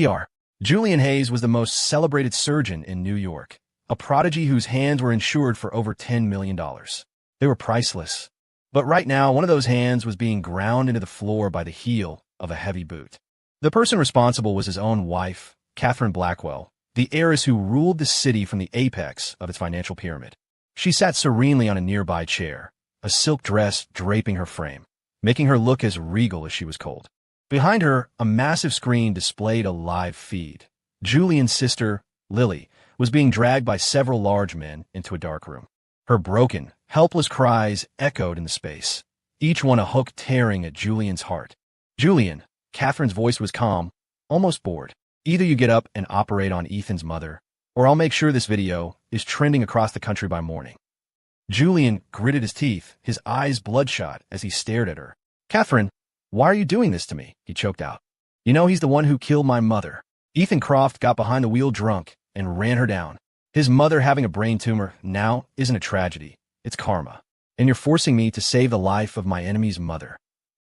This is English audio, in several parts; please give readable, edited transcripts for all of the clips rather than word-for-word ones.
Dr. Julian Hayes was the most celebrated surgeon in New York, a prodigy whose hands were insured for over $10 million. They were priceless. But right now, one of those hands was being ground into the floor by the heel of a heavy boot. The person responsible was his own wife, Catherine Blackwell, the heiress who ruled the city from the apex of its financial pyramid. She sat serenely on a nearby chair, a silk dress draping her frame, making her look as regal as she was cold. Behind her, a massive screen displayed a live feed. Julian's sister, Lily, was being dragged by several large men into a dark room. Her broken, helpless cries echoed in the space, each one a hook tearing at Julian's heart. "Julian," Catherine's voice was calm, almost bored. "Either you get up and operate on Ethan's mother, or I'll make sure this video is trending across the country by morning." Julian gritted his teeth, his eyes bloodshot as he stared at her. "Catherine, why are you doing this to me?" he choked out. "You know he's the one who killed my mother." Ethan Croft got behind the wheel drunk and ran her down. "His mother having a brain tumor now isn't a tragedy. It's karma. And you're forcing me to save the life of my enemy's mother."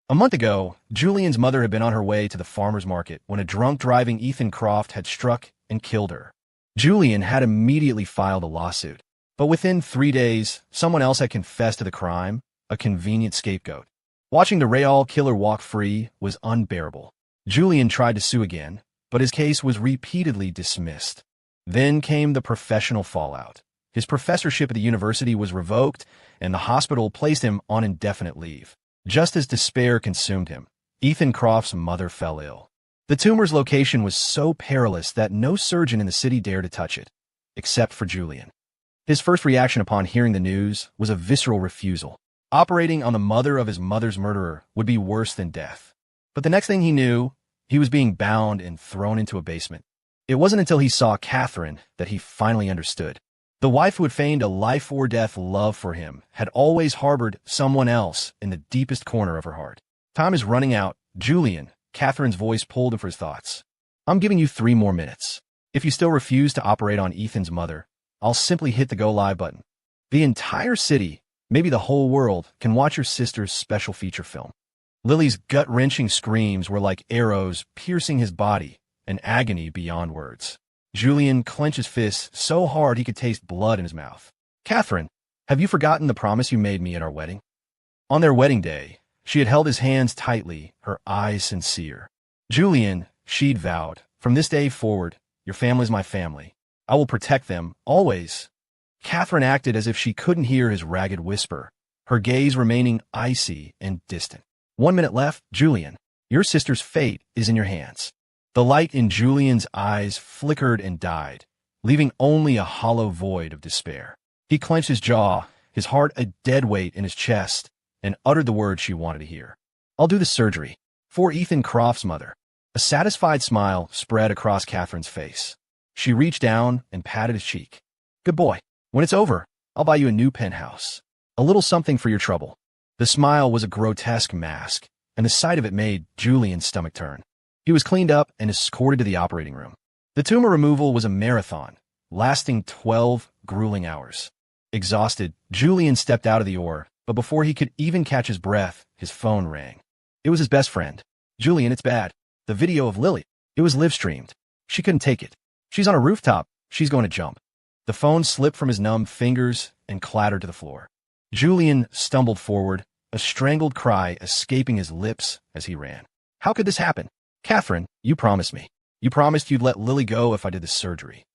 A month ago, Julian's mother had been on her way to the farmer's market when a drunk driving Ethan Croft had struck and killed her. Julian had immediately filed a lawsuit. But within 3 days, someone else had confessed to the crime, a convenient scapegoat. Watching the Real killer walk free was unbearable. Julian tried to sue again, but his case was repeatedly dismissed. Then came the professional fallout. His professorship at the university was revoked, and the hospital placed him on indefinite leave. Just as despair consumed him, Ethan Croft's mother fell ill. The tumor's location was so perilous that no surgeon in the city dared to touch it, except for Julian. His first reaction upon hearing the news was a visceral refusal. Operating on the mother of his mother's murderer would be worse than death. But the next thing he knew, he was being bound and thrown into a basement. It wasn't until he saw Catherine that he finally understood. The wife who had feigned a life-or-death love for him had always harbored someone else in the deepest corner of her heart. "Time is running out, Julian," Catherine's voice pulled him for his thoughts. "I'm giving you 3 more minutes. If you still refuse to operate on Ethan's mother, I'll simply hit the go live button. The entire city, maybe the whole world, can watch your sister's special feature film." Lily's gut-wrenching screams were like arrows piercing his body, an agony beyond words. Julian clenched his fists so hard he could taste blood in his mouth. "Catherine, have you forgotten the promise you made me at our wedding?" On their wedding day, she had held his hands tightly, her eyes sincere. "Julian," she'd vowed, "from this day forward, your family's my family. I will protect them, always." Catherine acted as if she couldn't hear his ragged whisper, her gaze remaining icy and distant. "1 minute left, Julian. Your sister's fate is in your hands." The light in Julian's eyes flickered and died, leaving only a hollow void of despair. He clenched his jaw, his heart a dead weight in his chest, and uttered the words she wanted to hear. "I'll do the surgery. For Ethan Croft's mother." A satisfied smile spread across Catherine's face. She reached down and patted his cheek. "Good boy. When it's over, I'll buy you a new penthouse. A little something for your trouble." The smile was a grotesque mask, and the sight of it made Julian's stomach turn. He was cleaned up and escorted to the operating room. The tumor removal was a marathon, lasting 12 grueling hours. Exhausted, Julian stepped out of the OR, but before he could even catch his breath, his phone rang. It was his best friend. "Julian, it's bad. The video of Lily. It was live-streamed. She couldn't take it. She's on a rooftop. She's going to jump." The phone slipped from his numb fingers and clattered to the floor. Julian stumbled forward, a strangled cry escaping his lips as he ran. "How could this happen? Catherine, you promised me. You promised you'd let Lily go if I did the surgery."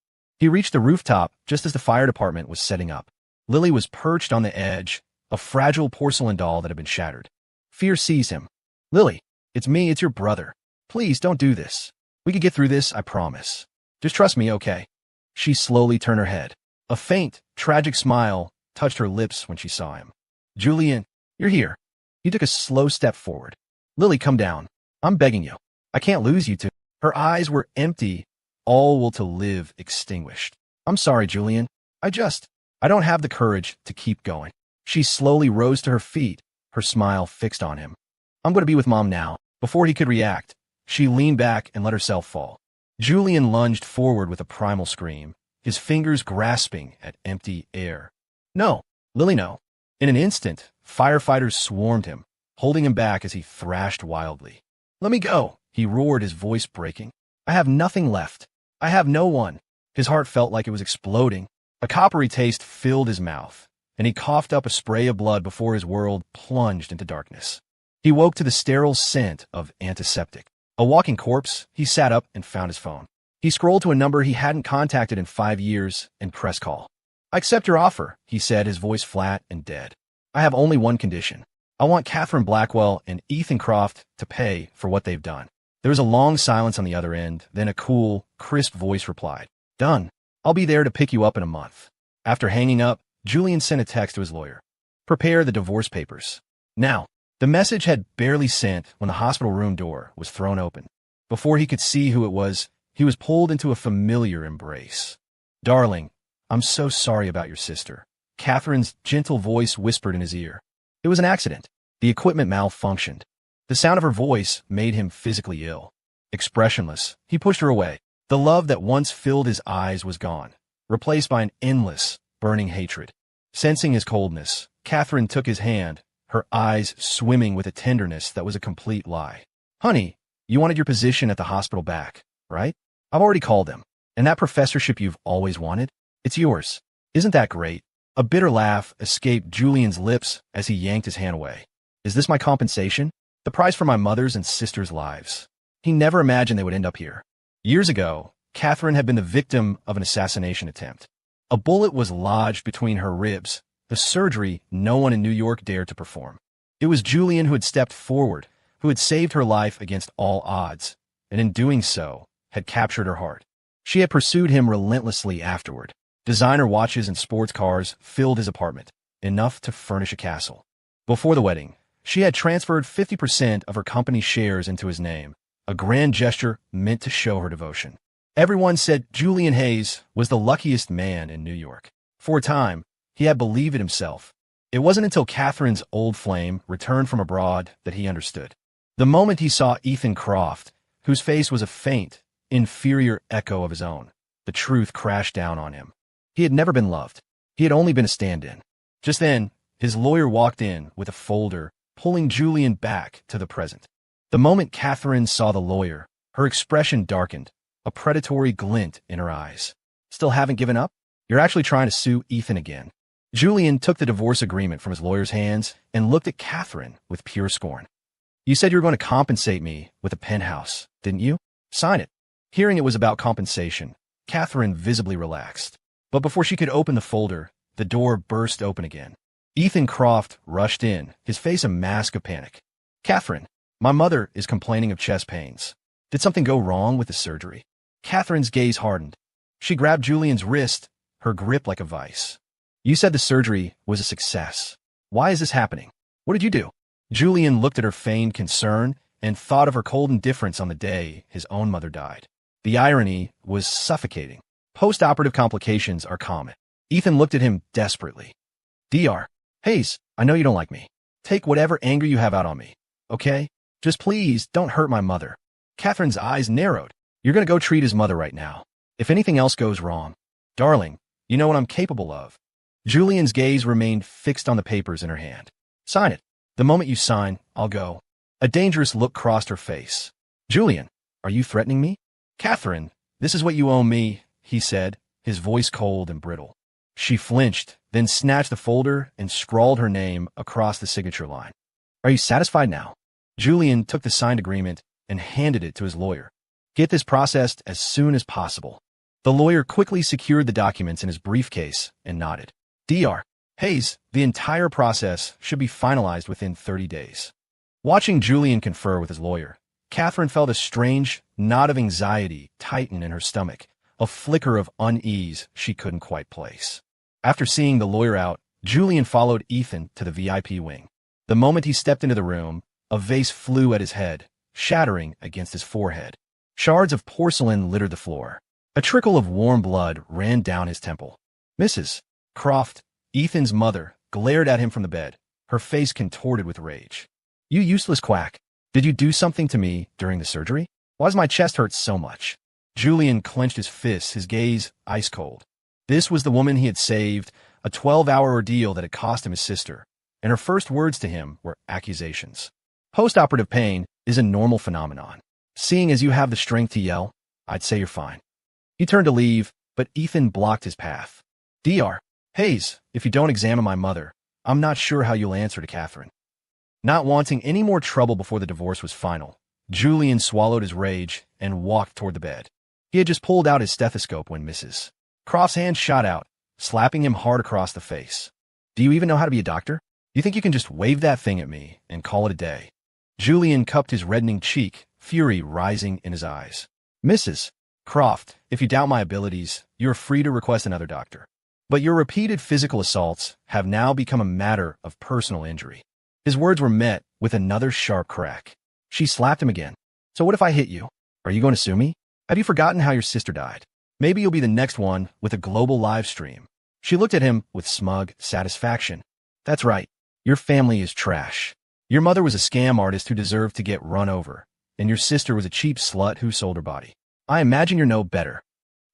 He reached the rooftop just as the fire department was setting up. Lily was perched on the edge, a fragile porcelain doll that had been shattered. Fear seized him. "Lily, it's me, it's your brother. Please don't do this. We could get through this, I promise. Just trust me, okay?" She slowly turned her head. A faint, tragic smile touched her lips when she saw him. "Julian, you're here." He took a slow step forward. "Lily, come down. I'm begging you. I can't lose you two." Her eyes were empty, all will to live extinguished. "I'm sorry, Julian. I don't have the courage to keep going." She slowly rose to her feet, her smile fixed on him. "I'm going to be with Mom now." Before he could react, she leaned back and let herself fall. Julian lunged forward with a primal scream, his fingers grasping at empty air. "No, Lily, no." In an instant, firefighters swarmed him, holding him back as he thrashed wildly. "Let me go," he roared, his voice breaking. I have nothing left. I have no one. His heart felt like it was exploding. A coppery taste filled his mouth, and he coughed up a spray of blood before his world plunged into darkness. He woke to the sterile scent of antiseptic. A walking corpse, he sat up and found his phone. He scrolled to a number he hadn't contacted in 5 years and pressed call. I accept your offer, he said, his voice flat and dead. I have only one condition. I want Catherine Blackwell and Ethan Croft to pay for what they've done. There was a long silence on the other end, then a cool, crisp voice replied. Done. I'll be there to pick you up in a month. After hanging up, Julian sent a text to his lawyer. Prepare the divorce papers. Now. The message had barely sent when the hospital room door was thrown open. Before he could see who it was, he was pulled into a familiar embrace. Darling, I'm so sorry about your sister. Catherine's gentle voice whispered in his ear. It was an accident. The equipment malfunctioned. The sound of her voice made him physically ill. Expressionless, he pushed her away. The love that once filled his eyes was gone, replaced by an endless, burning hatred. Sensing his coldness, Catherine took his hand, her eyes swimming with a tenderness that was a complete lie. Honey, you wanted your position at the hospital back, right? I've already called them. And that professorship you've always wanted? It's yours. Isn't that great? A bitter laugh escaped Julian's lips as he yanked his hand away. Is this my compensation? The price for my mother's and sister's lives. He never imagined they would end up here. Years ago, Catherine had been the victim of an assassination attempt. A bullet was lodged between her ribs, the surgery no one in New York dared to perform. It was Julian who had stepped forward, who had saved her life against all odds, and in doing so, had captured her heart. She had pursued him relentlessly afterward. Designer watches and sports cars filled his apartment, enough to furnish a castle. Before the wedding, she had transferred 50% of her company's shares into his name, a grand gesture meant to show her devotion. Everyone said Julian Hayes was the luckiest man in New York. For a time, he had believed it himself. It wasn't until Catherine's old flame returned from abroad that he understood. The moment he saw Ethan Croft, whose face was a faint, inferior echo of his own, the truth crashed down on him. He had never been loved. He had only been a stand-in. Just then, his lawyer walked in with a folder, pulling Julian back to the present. The moment Catherine saw the lawyer, her expression darkened, a predatory glint in her eyes. Still haven't given up? You're actually trying to sue Ethan again. Julian took the divorce agreement from his lawyer's hands and looked at Catherine with pure scorn. You said you were going to compensate me with a penthouse, didn't you? Sign it. Hearing it was about compensation, Catherine visibly relaxed. But before she could open the folder, the door burst open again. Ethan Croft rushed in, his face a mask of panic. Catherine, my mother is complaining of chest pains. Did something go wrong with the surgery? Catherine's gaze hardened. She grabbed Julian's wrist, her grip like a vice. You said the surgery was a success. Why is this happening? What did you do? Julian looked at her feigned concern and thought of her cold indifference on the day his own mother died. The irony was suffocating. Post-operative complications are common. Ethan looked at him desperately. Dr. Hayes, I know you don't like me. Take whatever anger you have out on me, okay? Just please don't hurt my mother. Catherine's eyes narrowed. You're going to go treat his mother right now. If anything else goes wrong, darling, you know what I'm capable of. Julian's gaze remained fixed on the papers in her hand. Sign it. The moment you sign, I'll go. A dangerous look crossed her face. Julian, are you threatening me? Catherine, this is what you owe me, he said, his voice cold and brittle. She flinched, then snatched the folder and scrawled her name across the signature line. Are you satisfied now? Julian took the signed agreement and handed it to his lawyer. Get this processed as soon as possible. The lawyer quickly secured the documents in his briefcase and nodded. Dr. Hayes, the entire process should be finalized within 30 days. Watching Julian confer with his lawyer, Catherine felt a strange knot of anxiety tighten in her stomach, a flicker of unease she couldn't quite place. After seeing the lawyer out, Julian followed Ethan to the VIP wing. The moment he stepped into the room, a vase flew at his head, shattering against his forehead. Shards of porcelain littered the floor. A trickle of warm blood ran down his temple. Mrs. Croft, Ethan's mother, glared at him from the bed, her face contorted with rage. You useless quack. Did you do something to me during the surgery? Why does my chest hurt so much? Julian clenched his fists, his gaze ice cold. This was the woman he had saved, a 12-hour ordeal that had cost him his sister, and her first words to him were accusations. Post-operative pain is a normal phenomenon. Seeing as you have the strength to yell, I'd say you're fine. He turned to leave, but Ethan blocked his path. Dr. Hayes, if you don't examine my mother, I'm not sure how you'll answer to Catherine. Not wanting any more trouble before the divorce was final, Julian swallowed his rage and walked toward the bed. He had just pulled out his stethoscope when Mrs. Croft's hand shot out, slapping him hard across the face. Do you even know how to be a doctor? You think you can just wave that thing at me and call it a day? Julian cupped his reddening cheek, fury rising in his eyes. Mrs. Croft, if you doubt my abilities, you're free to request another doctor. But your repeated physical assaults have now become a matter of personal injury. His words were met with another sharp crack. She slapped him again. So what if I hit you? Are you going to sue me? Have you forgotten how your sister died? Maybe you'll be the next one with a global live stream. She looked at him with smug satisfaction. That's right. Your family is trash. Your mother was a scam artist who deserved to get run over, and your sister was a cheap slut who sold her body. I imagine you're no better.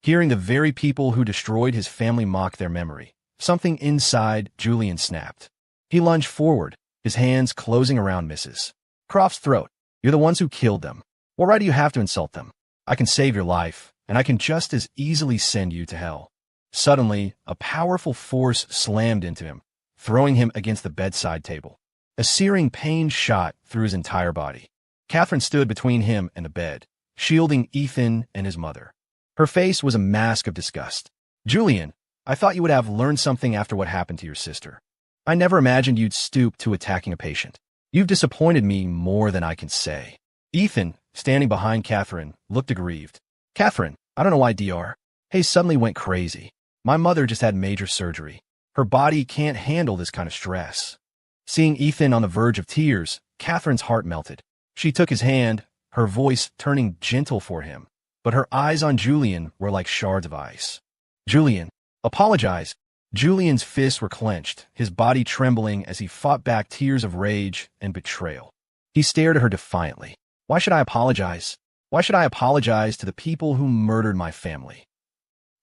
Hearing the very people who destroyed his family mock their memory, something inside Julian snapped. He lunged forward, his hands closing around Mrs. Croft's throat. You're the ones who killed them. Well, why do you have to insult them? I can save your life, and I can just as easily send you to hell. Suddenly, a powerful force slammed into him, throwing him against the bedside table. A searing pain shot through his entire body. Catherine stood between him and the bed, shielding Ethan and his mother. Her face was a mask of disgust. Julian, I thought you would have learned something after what happened to your sister. I never imagined you'd stoop to attacking a patient. You've disappointed me more than I can say. Ethan, standing behind Catherine, looked aggrieved. Catherine, I don't know why Dr. Hayes suddenly went crazy. My mother just had major surgery. Her body can't handle this kind of stress. Seeing Ethan on the verge of tears, Catherine's heart melted. She took his hand, her voice turning gentle for him, but her eyes on Julian were like shards of ice. Julian, apologize. Julian's fists were clenched, his body trembling as he fought back tears of rage and betrayal. He stared at her defiantly. Why should I apologize? Why should I apologize to the people who murdered my family?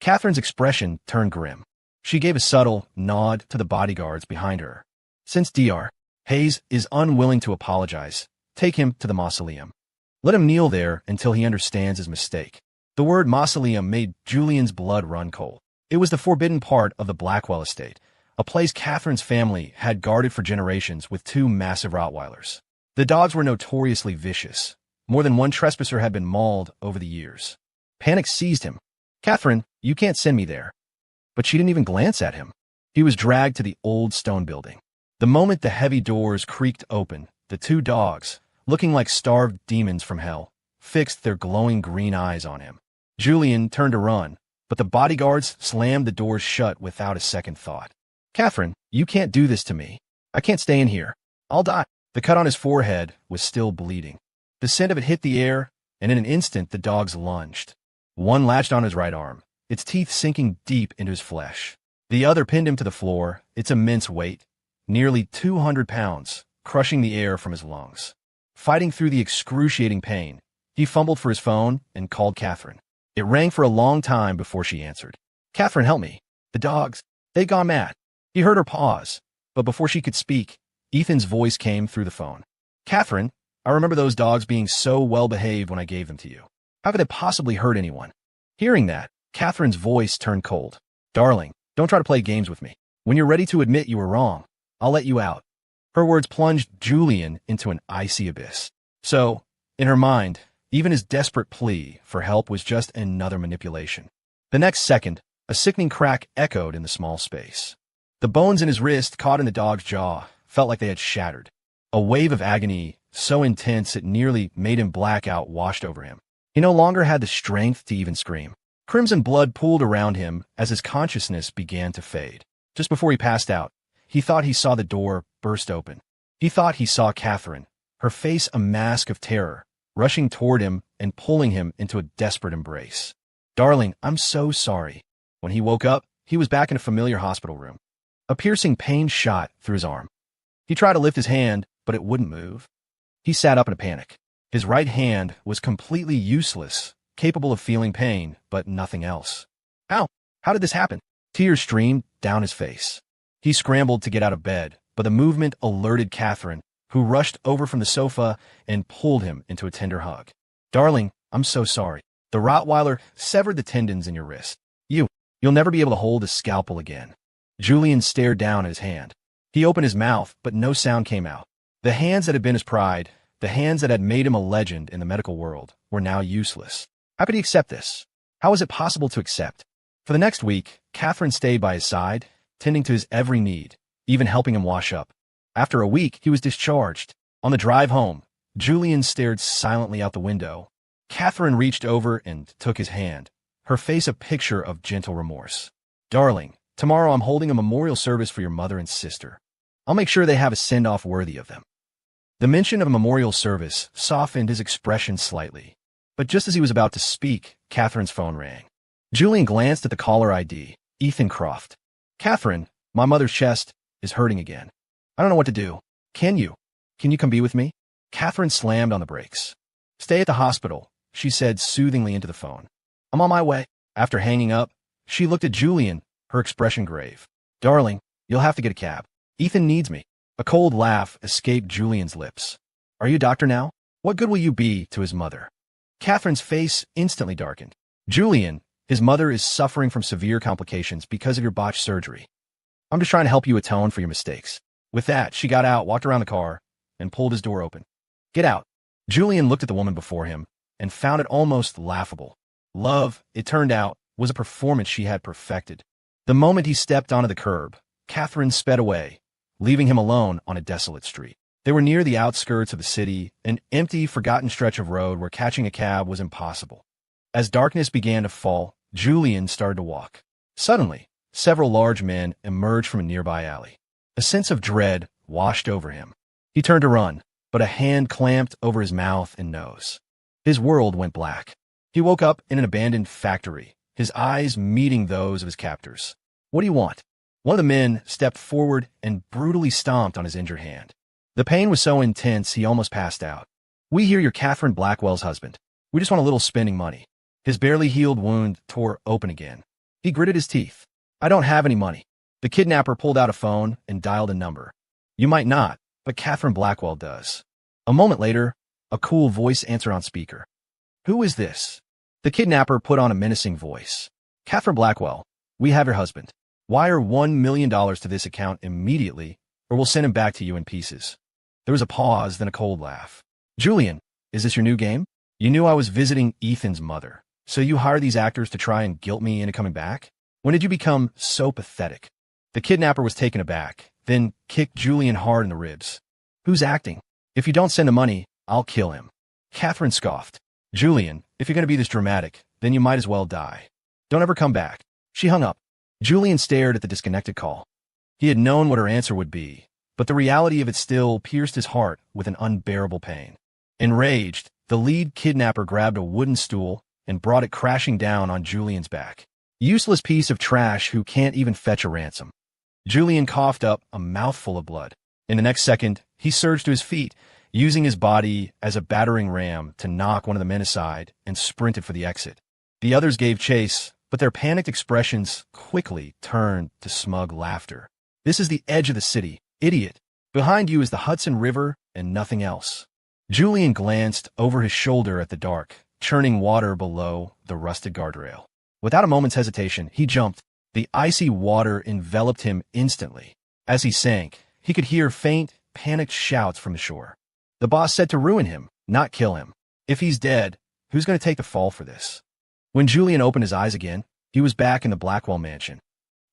Catherine's expression turned grim. She gave a subtle nod to the bodyguards behind her. Since Dr. Hayes is unwilling to apologize, take him to the mausoleum. Let him kneel there until he understands his mistake. The word mausoleum made Julian's blood run cold. It was the forbidden part of the Blackwell estate, a place Catherine's family had guarded for generations with two massive Rottweilers. The dogs were notoriously vicious. More than one trespasser had been mauled over the years. Panic seized him. Catherine, you can't send me there. But she didn't even glance at him. He was dragged to the old stone building. The moment the heavy doors creaked open, the two dogs, looking like starved demons from hell, fixed their glowing green eyes on him. Julian turned to run, but the bodyguards slammed the doors shut without a second thought. Catherine, you can't do this to me. I can't stay in here. I'll die. The cut on his forehead was still bleeding. The scent of it hit the air, and in an instant the dogs lunged. One latched on his right arm, its teeth sinking deep into his flesh. The other pinned him to the floor, its immense weight, nearly 200 pounds, crushing the air from his lungs. Fighting through the excruciating pain, he fumbled for his phone and called Catherine. It rang for a long time before she answered. Catherine, help me. The dogs, they'd gone mad. He heard her pause, but before she could speak, Ethan's voice came through the phone. Catherine, I remember those dogs being so well-behaved when I gave them to you. How could they possibly hurt anyone? Hearing that, Catherine's voice turned cold. Darling, don't try to play games with me. When you're ready to admit you were wrong, I'll let you out. Her words plunged Julian into an icy abyss. So, in her mind, even his desperate plea for help was just another manipulation. The next second, a sickening crack echoed in the small space. The bones in his wrist, caught in the dog's jaw, felt like they had shattered. A wave of agony, so intense it nearly made him black out, washed over him. He no longer had the strength to even scream. Crimson blood pooled around him as his consciousness began to fade. Just before he passed out, he thought he saw the door burst open. He thought he saw Catherine, her face a mask of terror, rushing toward him and pulling him into a desperate embrace. Darling, I'm so sorry. When he woke up, he was back in a familiar hospital room. A piercing pain shot through his arm. He tried to lift his hand, but it wouldn't move. He sat up in a panic. His right hand was completely useless, capable of feeling pain, but nothing else. How? How did this happen? Tears streamed down his face. He scrambled to get out of bed, but the movement alerted Catherine, who rushed over from the sofa and pulled him into a tender hug. Darling, I'm so sorry. The Rottweiler severed the tendons in your wrist. You'll never be able to hold a scalpel again. Julian stared down at his hand. He opened his mouth, but no sound came out. The hands that had been his pride, the hands that had made him a legend in the medical world, were now useless. How could he accept this? How was it possible to accept? For the next week, Catherine stayed by his side, tending to his every need, even helping him wash up. After a week, he was discharged. On the drive home, Julian stared silently out the window. Catherine reached over and took his hand, her face a picture of gentle remorse. "Darling, tomorrow I'm holding a memorial service for your mother and sister. I'll make sure they have a send-off worthy of them." The mention of a memorial service softened his expression slightly. But just as he was about to speak, Catherine's phone rang. Julian glanced at the caller ID, Ethan Croft. "Catherine, my mother's chest is hurting again. I don't know what to do. Can you come be with me?" Catherine slammed on the brakes. "Stay at the hospital," she said soothingly into the phone. "I'm on my way." After hanging up, she looked at Julian, her expression grave. "Darling, you'll have to get a cab. Ethan needs me." A cold laugh escaped Julian's lips. "Are you a doctor now? What good will you be to his mother?" Catherine's face instantly darkened. "Julian, his mother is suffering from severe complications because of your botched surgery. I'm just trying to help you atone for your mistakes." With that, she got out, walked around the car, and pulled his door open. "Get out." Julian looked at the woman before him and found it almost laughable. Love, it turned out, was a performance she had perfected. The moment he stepped onto the curb, Catherine sped away, leaving him alone on a desolate street. They were near the outskirts of the city, an empty, forgotten stretch of road where catching a cab was impossible. As darkness began to fall, Julian started to walk. Suddenly, several large men emerged from a nearby alley. A sense of dread washed over him. He turned to run, but a hand clamped over his mouth and nose. His world went black. He woke up in an abandoned factory, his eyes meeting those of his captors. "What do you want?" One of the men stepped forward and brutally stomped on his injured hand. The pain was so intense he almost passed out. "We hear you're Catherine Blackwell's husband. We just want a little spending money." His barely healed wound tore open again. He gritted his teeth. "I don't have any money." The kidnapper pulled out a phone and dialed a number. "You might not, but Catherine Blackwell does." A moment later, a cool voice answered on speaker. "Who is this?" The kidnapper put on a menacing voice. "Catherine Blackwell, we have your husband. Wire $1 million to this account immediately, or we'll send him back to you in pieces." There was a pause, then a cold laugh. "Julian, is this your new game? You knew I was visiting Ethan's mother, so you hired these actors to try and guilt me into coming back? When did you become so pathetic?" The kidnapper was taken aback, then kicked Julian hard in the ribs. "Who's acting? If you don't send the money, I'll kill him." Catherine scoffed. "Julian, if you're going to be this dramatic, then you might as well die. Don't ever come back." She hung up. Julian stared at the disconnected call. He had known what her answer would be, but the reality of it still pierced his heart with an unbearable pain. Enraged, the lead kidnapper grabbed a wooden stool and brought it crashing down on Julian's back. Useless piece of trash who can't even fetch a ransom. Julian coughed up a mouthful of blood. In the next second, he surged to his feet, using his body as a battering ram to knock one of the men aside and sprinted for the exit. The others gave chase, but their panicked expressions quickly turned to smug laughter. "This is the edge of the city, idiot. Behind you is the Hudson River and nothing else." Julian glanced over his shoulder at the dark, churning water below the rusted guardrail. Without a moment's hesitation, he jumped. The icy water enveloped him instantly. As he sank, he could hear faint, panicked shouts from the shore. The boss said to ruin him, not kill him. If he's dead, who's going to take the fall for this? When Julian opened his eyes again, he was back in the Blackwell mansion.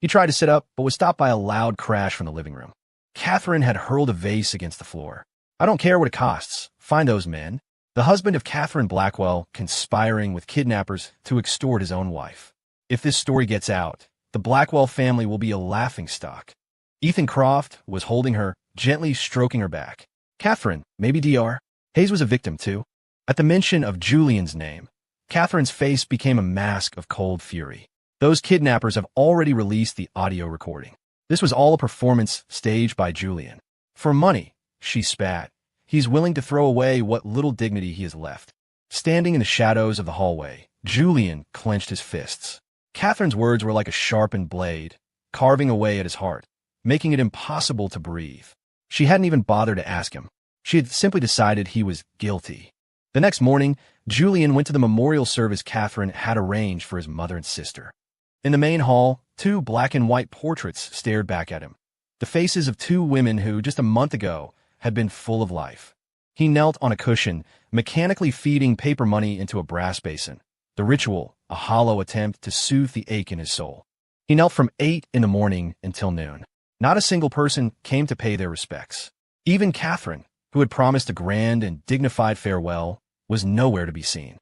He tried to sit up, but was stopped by a loud crash from the living room. Catherine had hurled a vase against the floor. "I don't care what it costs. Find those men." The husband of Catherine Blackwell conspiring with kidnappers to extort his own wife. If this story gets out, the Blackwell family will be a laughingstock. Ethan Croft was holding her, gently stroking her back. "Catherine, maybe Dr. Hayes was a victim too." At the mention of Julian's name, Catherine's face became a mask of cold fury. Those kidnappers have already released the audio recording. This was all a performance staged by Julian. For money, she spat. He's willing to throw away what little dignity he has left. Standing in the shadows of the hallway, Julian clenched his fists. Catherine's words were like a sharpened blade, carving away at his heart, making it impossible to breathe. She hadn't even bothered to ask him. She had simply decided he was guilty. The next morning, Julian went to the memorial service Catherine had arranged for his mother and sister. In the main hall, two black and white portraits stared back at him, the faces of two women who, just a month ago, had been full of life. He knelt on a cushion, mechanically feeding paper money into a brass basin, the ritual a hollow attempt to soothe the ache in his soul. He knelt from 8 in the morning until noon. Not a single person came to pay their respects. Even Catherine, who had promised a grand and dignified farewell, was nowhere to be seen.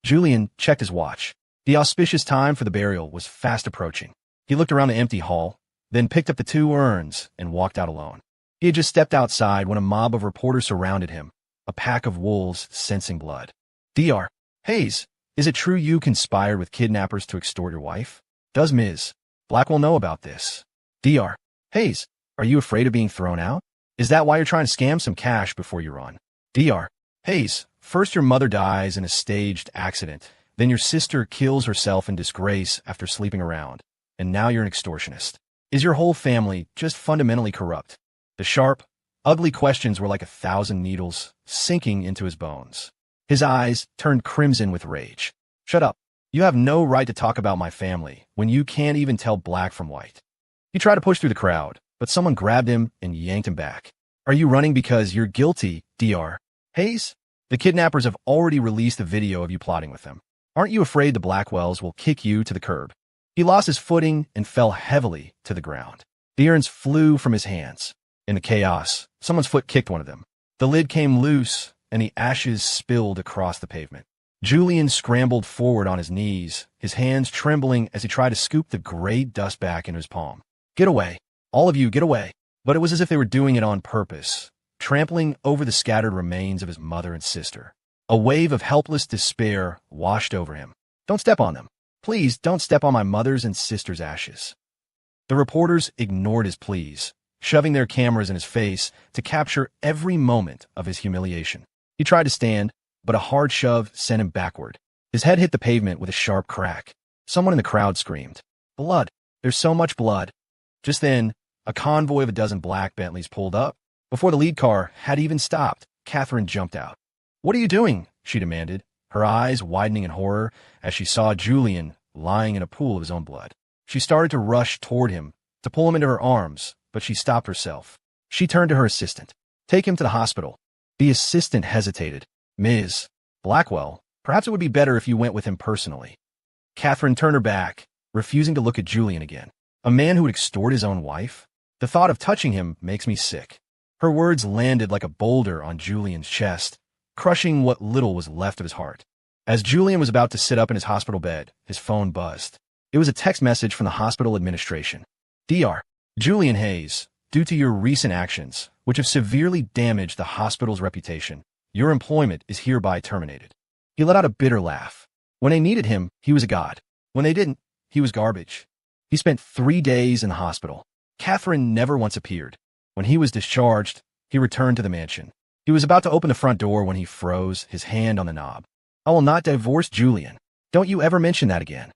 Julian checked his watch. The auspicious time for the burial was fast approaching. He looked around the empty hall, then picked up the two urns and walked out alone. He had just stepped outside when a mob of reporters surrounded him, a pack of wolves sensing blood. Dr. Hayes, is it true you conspired with kidnappers to extort your wife? Does Ms. Blackwell know about this? Dr. Hayes, are you afraid of being thrown out? Is that why you're trying to scam some cash before you run? Dr. Hayes, first your mother dies in a staged accident, then your sister kills herself in disgrace after sleeping around, and now you're an extortionist. Is your whole family just fundamentally corrupt? The sharp, ugly questions were like 1,000 needles sinking into his bones. His eyes turned crimson with rage. Shut up. You have no right to talk about my family when you can't even tell black from white. He tried to push through the crowd, but someone grabbed him and yanked him back. Are you running because you're guilty, Dr. Hayes? The kidnappers have already released a video of you plotting with them. Aren't you afraid the Blackwells will kick you to the curb? He lost his footing and fell heavily to the ground. The urns flew from his hands. In the chaos, someone's foot kicked one of them. The lid came loose, and the ashes spilled across the pavement. Julian scrambled forward on his knees, his hands trembling as he tried to scoop the gray dust back into his palm. Get away. All of you, get away. But it was as if they were doing it on purpose, trampling over the scattered remains of his mother and sister. A wave of helpless despair washed over him. Don't step on them. Please don't step on my mother's and sister's ashes. The reporters ignored his pleas, shoving their cameras in his face to capture every moment of his humiliation. He tried to stand, but a hard shove sent him backward. His head hit the pavement with a sharp crack. Someone in the crowd screamed, "Blood! There's so much blood!" Just then, a convoy of a dozen black Bentleys pulled up. Before the lead car had even stopped, Catherine jumped out. "What are you doing?" she demanded, her eyes widening in horror as she saw Julian lying in a pool of his own blood. She started to rush toward him, to pull him into her arms, but she stopped herself. She turned to her assistant. "Take him to the hospital." The assistant hesitated. "Ms. Blackwell, perhaps it would be better if you went with him personally." Catherine turned her back, refusing to look at Julian again. A man who would extort his own wife? The thought of touching him makes me sick. Her words landed like a boulder on Julian's chest, crushing what little was left of his heart. As Julian was about to sit up in his hospital bed, his phone buzzed. It was a text message from the hospital administration. "Dr. Julian Hayes, due to your recent actions, which have severely damaged the hospital's reputation, your employment is hereby terminated." He let out a bitter laugh. When they needed him, he was a god. When they didn't, he was garbage. He spent 3 days in the hospital. Catherine never once appeared. When he was discharged, he returned to the mansion. He was about to open the front door when he froze, his hand on the knob. "I will not divorce Julian. Don't you ever mention that again."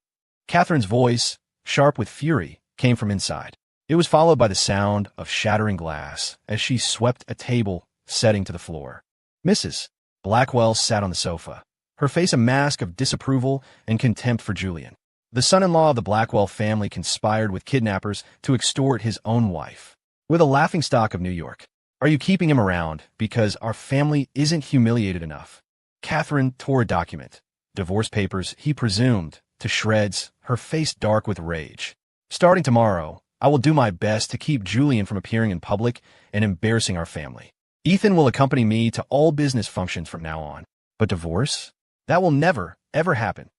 Catherine's voice, sharp with fury, came from inside. It was followed by the sound of shattering glass as she swept a table setting to the floor. Mrs. Blackwell sat on the sofa, her face a mask of disapproval and contempt for Julian. The son-in-law of the Blackwell family conspired with kidnappers to extort his own wife. We're the laughingstock of New York. Are you keeping him around because our family isn't humiliated enough? Catherine tore a document, divorce papers, he presumed, to shreds, her face dark with rage. "Starting tomorrow, I will do my best to keep Julian from appearing in public and embarrassing our family. Ethan will accompany me to all business functions from now on. But divorce? That will never, ever happen."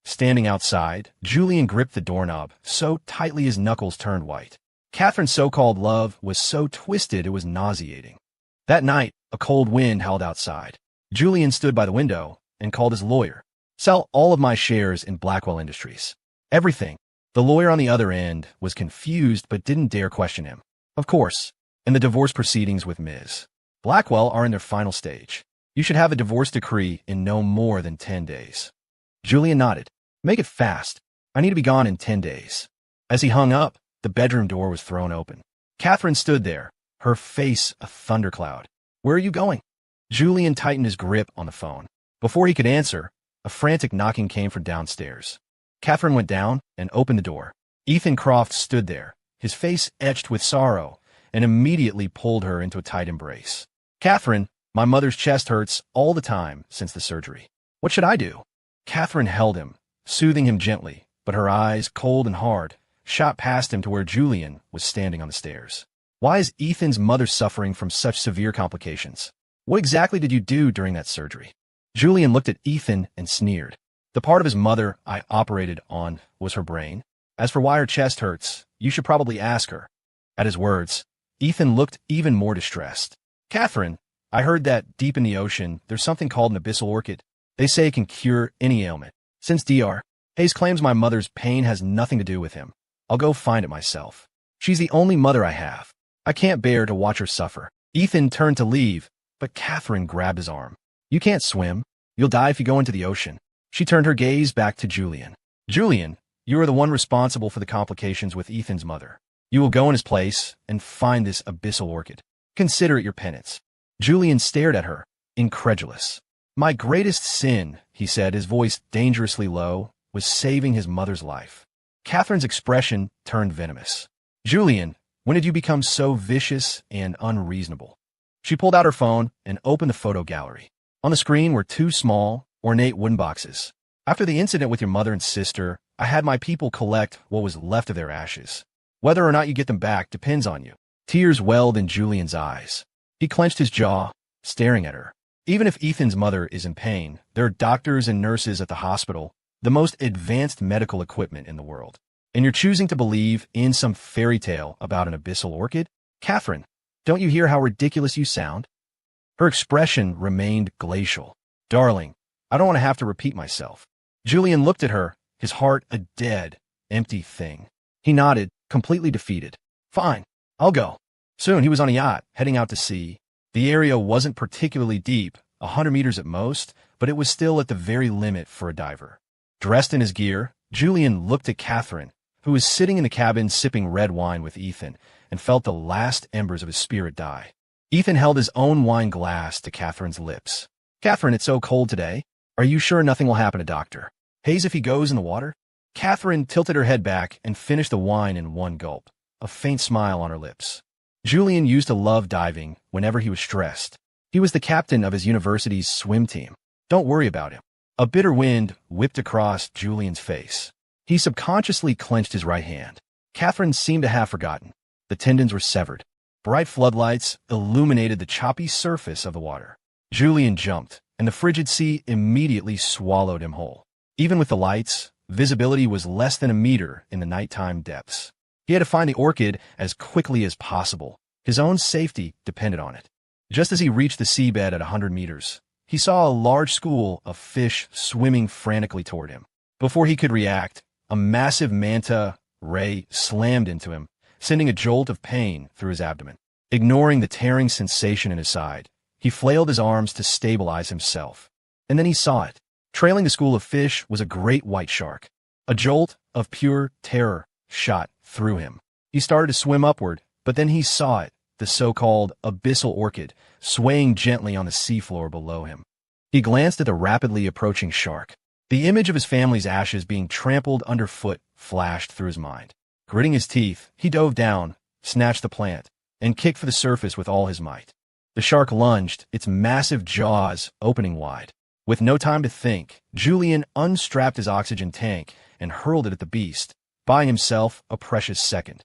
Standing outside, Julian gripped the doorknob so tightly his knuckles turned white. Catherine's so-called love was so twisted it was nauseating. That night, a cold wind howled outside. Julian stood by the window and called his lawyer. "Sell all of my shares in Blackwell Industries. Everything." The lawyer on the other end was confused but didn't dare question him. "Of course, and the divorce proceedings with Ms. Blackwell are in their final stage. You should have a divorce decree in no more than 10 days. Julian nodded. "Make it fast. I need to be gone in 10 days. As he hung up, the bedroom door was thrown open. Catherine stood there, her face a thundercloud. "Where are you going?" Julian tightened his grip on the phone. Before he could answer, a frantic knocking came from downstairs. Catherine went down and opened the door. Ethan Croft stood there, his face etched with sorrow, and immediately pulled her into a tight embrace. "Catherine, my mother's chest hurts all the time since the surgery. What should I do?" Catherine held him, soothing him gently, but her eyes, cold and hard, shot past him to where Julian was standing on the stairs. "Why is Ethan's mother suffering from such severe complications? What exactly did you do during that surgery?" Julian looked at Ethan and sneered. "The part of his mother I operated on was her brain. As for why her chest hurts, you should probably ask her." At his words, Ethan looked even more distressed. "Catherine, I heard that deep in the ocean, there's something called an abyssal orchid. They say it can cure any ailment. Since Dr. Hayes claims my mother's pain has nothing to do with him, I'll go find it myself. She's the only mother I have. I can't bear to watch her suffer." Ethan turned to leave, but Catherine grabbed his arm. "You can't swim. You'll die if you go into the ocean." She turned her gaze back to Julian. "Julian, you are the one responsible for the complications with Ethan's mother. You will go in his place and find this abyssal orchid. Consider it your penance." Julian stared at her, incredulous. "My greatest sin," he said, his voice dangerously low, "was saving his mother's life." Catherine's expression turned venomous. "Julian, when did you become so vicious and unreasonable?" She pulled out her phone and opened the photo gallery. On the screen were two small, ornate wooden boxes. "After the incident with your mother and sister, I had my people collect what was left of their ashes. Whether or not you get them back depends on you." Tears welled in Julian's eyes. He clenched his jaw, staring at her. "Even if Ethan's mother is in pain, there are doctors and nurses at the hospital, the most advanced medical equipment in the world. And you're choosing to believe in some fairy tale about an abyssal orchid? Catherine, don't you hear how ridiculous you sound?" Her expression remained glacial. "Darling, I don't want to have to repeat myself." Julian looked at her, his heart a dead, empty thing. He nodded, completely defeated. "Fine, I'll go." Soon he was on a yacht, heading out to sea. The area wasn't particularly deep, 100 meters at most, but it was still at the very limit for a diver. Dressed in his gear, Julian looked at Catherine, who was sitting in the cabin sipping red wine with Ethan, and felt the last embers of his spirit die. Ethan held his own wine glass to Catherine's lips. "Catherine, it's so cold today. Are you sure nothing will happen to Dr. Hayes if he goes in the water?" Catherine tilted her head back and finished the wine in one gulp, a faint smile on her lips. Julian used to love diving whenever he was stressed. He was the captain of his university's swim team. Don't worry about him. A bitter wind whipped across Julian's face. He subconsciously clenched his right hand. Catherine seemed to have forgotten. The tendons were severed. Bright floodlights illuminated the choppy surface of the water. Julian jumped, and the frigid sea immediately swallowed him whole. Even with the lights, visibility was less than a meter in the nighttime depths. He had to find the orchid as quickly as possible. His own safety depended on it. Just as he reached the seabed at 100 meters, he saw a large school of fish swimming frantically toward him. Before he could react, a massive manta ray slammed into him, sending a jolt of pain through his abdomen. Ignoring the tearing sensation in his side, he flailed his arms to stabilize himself. And then he saw it. Trailing the school of fish was a great white shark. A jolt of pure terror shot through him. He started to swim upward, but then he saw it, the so-called abyssal orchid, swaying gently on the seafloor below him. He glanced at the rapidly approaching shark. The image of his family's ashes being trampled underfoot flashed through his mind. Gritting his teeth, he dove down, snatched the plant, and kicked for the surface with all his might. The shark lunged, its massive jaws opening wide. With no time to think, Julian unstrapped his oxygen tank and hurled it at the beast, buying himself a precious second.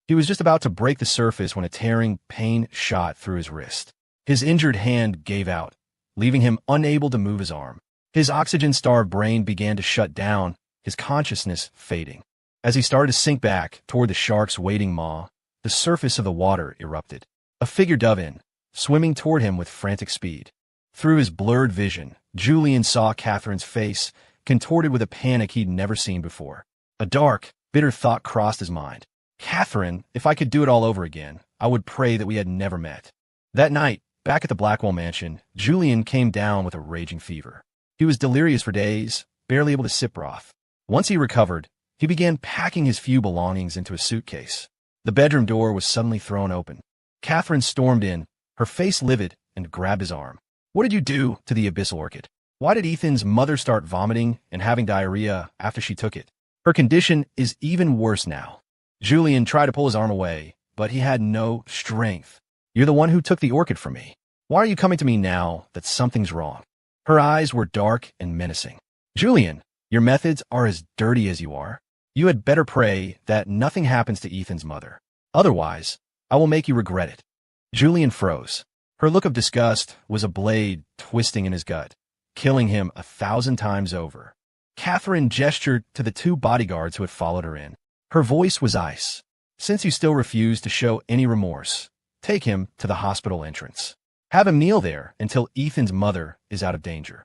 He was just about to break the surface when a tearing pain shot through his wrist. His injured hand gave out, leaving him unable to move his arm. His oxygen-starved brain began to shut down, his consciousness fading. As he started to sink back toward the shark's waiting maw, the surface of the water erupted. A figure dove in, swimming toward him with frantic speed. Through his blurred vision, Julian saw Catherine's face, contorted with a panic he'd never seen before. A dark, bitter thought crossed his mind. Catherine, if I could do it all over again, I would pray that we had never met. That night, back at the Blackwell mansion, Julian came down with a raging fever. He was delirious for days, barely able to sip broth. Once he recovered, he began packing his few belongings into a suitcase. The bedroom door was suddenly thrown open. Catherine stormed in, her face livid, and grabbed his arm. "What did you do to the abyssal orchid?" Why did Ethan's mother start vomiting and having diarrhea after she took it? Her condition is even worse now. Julian tried to pull his arm away, but he had no strength. You're the one who took the orchid from me. Why are you coming to me now that something's wrong? Her eyes were dark and menacing. Julian, your methods are as dirty as you are. You had better pray that nothing happens to Ethan's mother. Otherwise, I will make you regret it. Julian froze. Her look of disgust was a blade twisting in his gut, killing him 1,000 times over. Catherine gestured to the 2 bodyguards who had followed her in. Her voice was ice. Since you still refuse to show any remorse, take him to the hospital entrance. Have him kneel there until Ethan's mother is out of danger.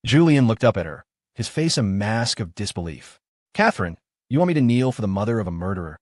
Julian looked up at her, his face a mask of disbelief. Catherine, you want me to kneel for the mother of a murderer?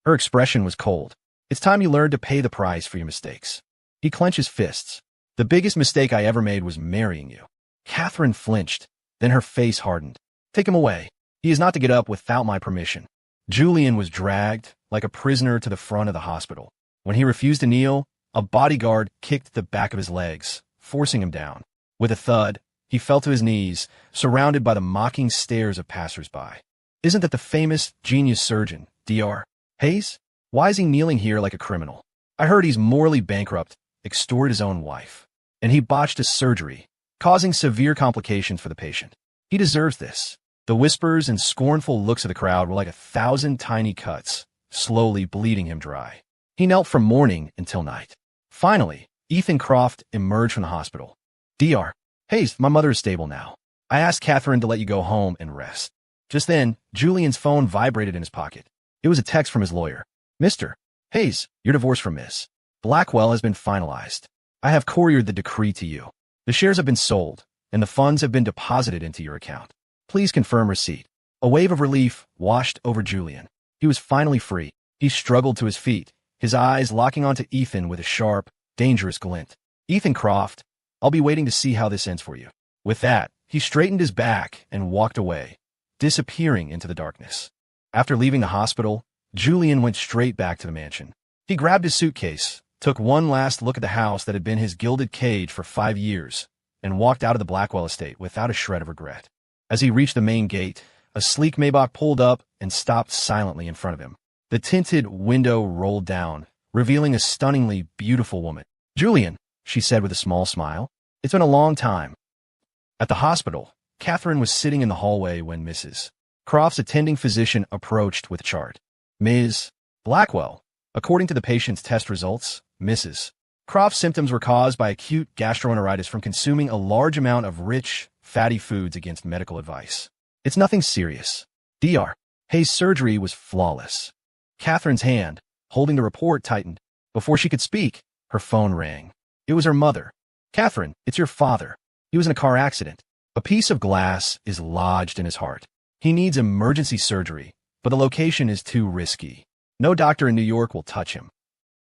Her expression was cold. It's time you learned to pay the price for your mistakes. He clenched his fists. The biggest mistake I ever made was marrying you. Catherine flinched, then her face hardened. Take him away. He is not to get up without my permission. Julian was dragged like a prisoner to the front of the hospital. When he refused to kneel, a bodyguard kicked the back of his legs, forcing him down. With a thud, he fell to his knees, surrounded by the mocking stares of passersby. Isn't that the famous genius surgeon, Dr. Hayes? Why is he kneeling here like a criminal? I heard he's morally bankrupt, extorted his own wife, and he botched a surgery, causing severe complications for the patient. He deserves this. The whispers and scornful looks of the crowd were like 1,000 tiny cuts, slowly bleeding him dry. He knelt from morning until night. Finally, Ethan Croft emerged from the hospital. Dr. Hayes, my mother is stable now. I asked Catherine to let you go home and rest. Just then, Julian's phone vibrated in his pocket. It was a text from his lawyer. Mr. Hayes, your divorce from Miss Blackwell has been finalized. I have couriered the decree to you. The shares have been sold, and the funds have been deposited into your account. Please confirm receipt. A wave of relief washed over Julian. He was finally free. He struggled to his feet, his eyes locking onto Ethan with a sharp, dangerous glint. Ethan Croft, I'll be waiting to see how this ends for you. With that, he straightened his back and walked away, disappearing into the darkness. After leaving the hospital, Julian went straight back to the mansion. He grabbed his suitcase, took one last look at the house that had been his gilded cage for 5 years, and walked out of the Blackwell estate without a shred of regret. As he reached the main gate, a sleek Maybach pulled up and stopped silently in front of him. The tinted window rolled down, revealing a stunningly beautiful woman. Julian, she said with a small smile, it's been a long time. At the hospital, Catherine was sitting in the hallway when Mrs. Croft's attending physician approached with a chart. Ms. Blackwell, according to the patient's test results, Mrs. Croft's symptoms were caused by acute gastroenteritis from consuming a large amount of rich, fatty foods against medical advice. It's nothing serious. Dr. Hayes' surgery was flawless. Catherine's hand, holding the report, tightened. Before she could speak, her phone rang. It was her mother. Catherine, it's your father. He was in a car accident. A piece of glass is lodged in his heart. He needs emergency surgery, but the location is too risky. No doctor in New York will touch him.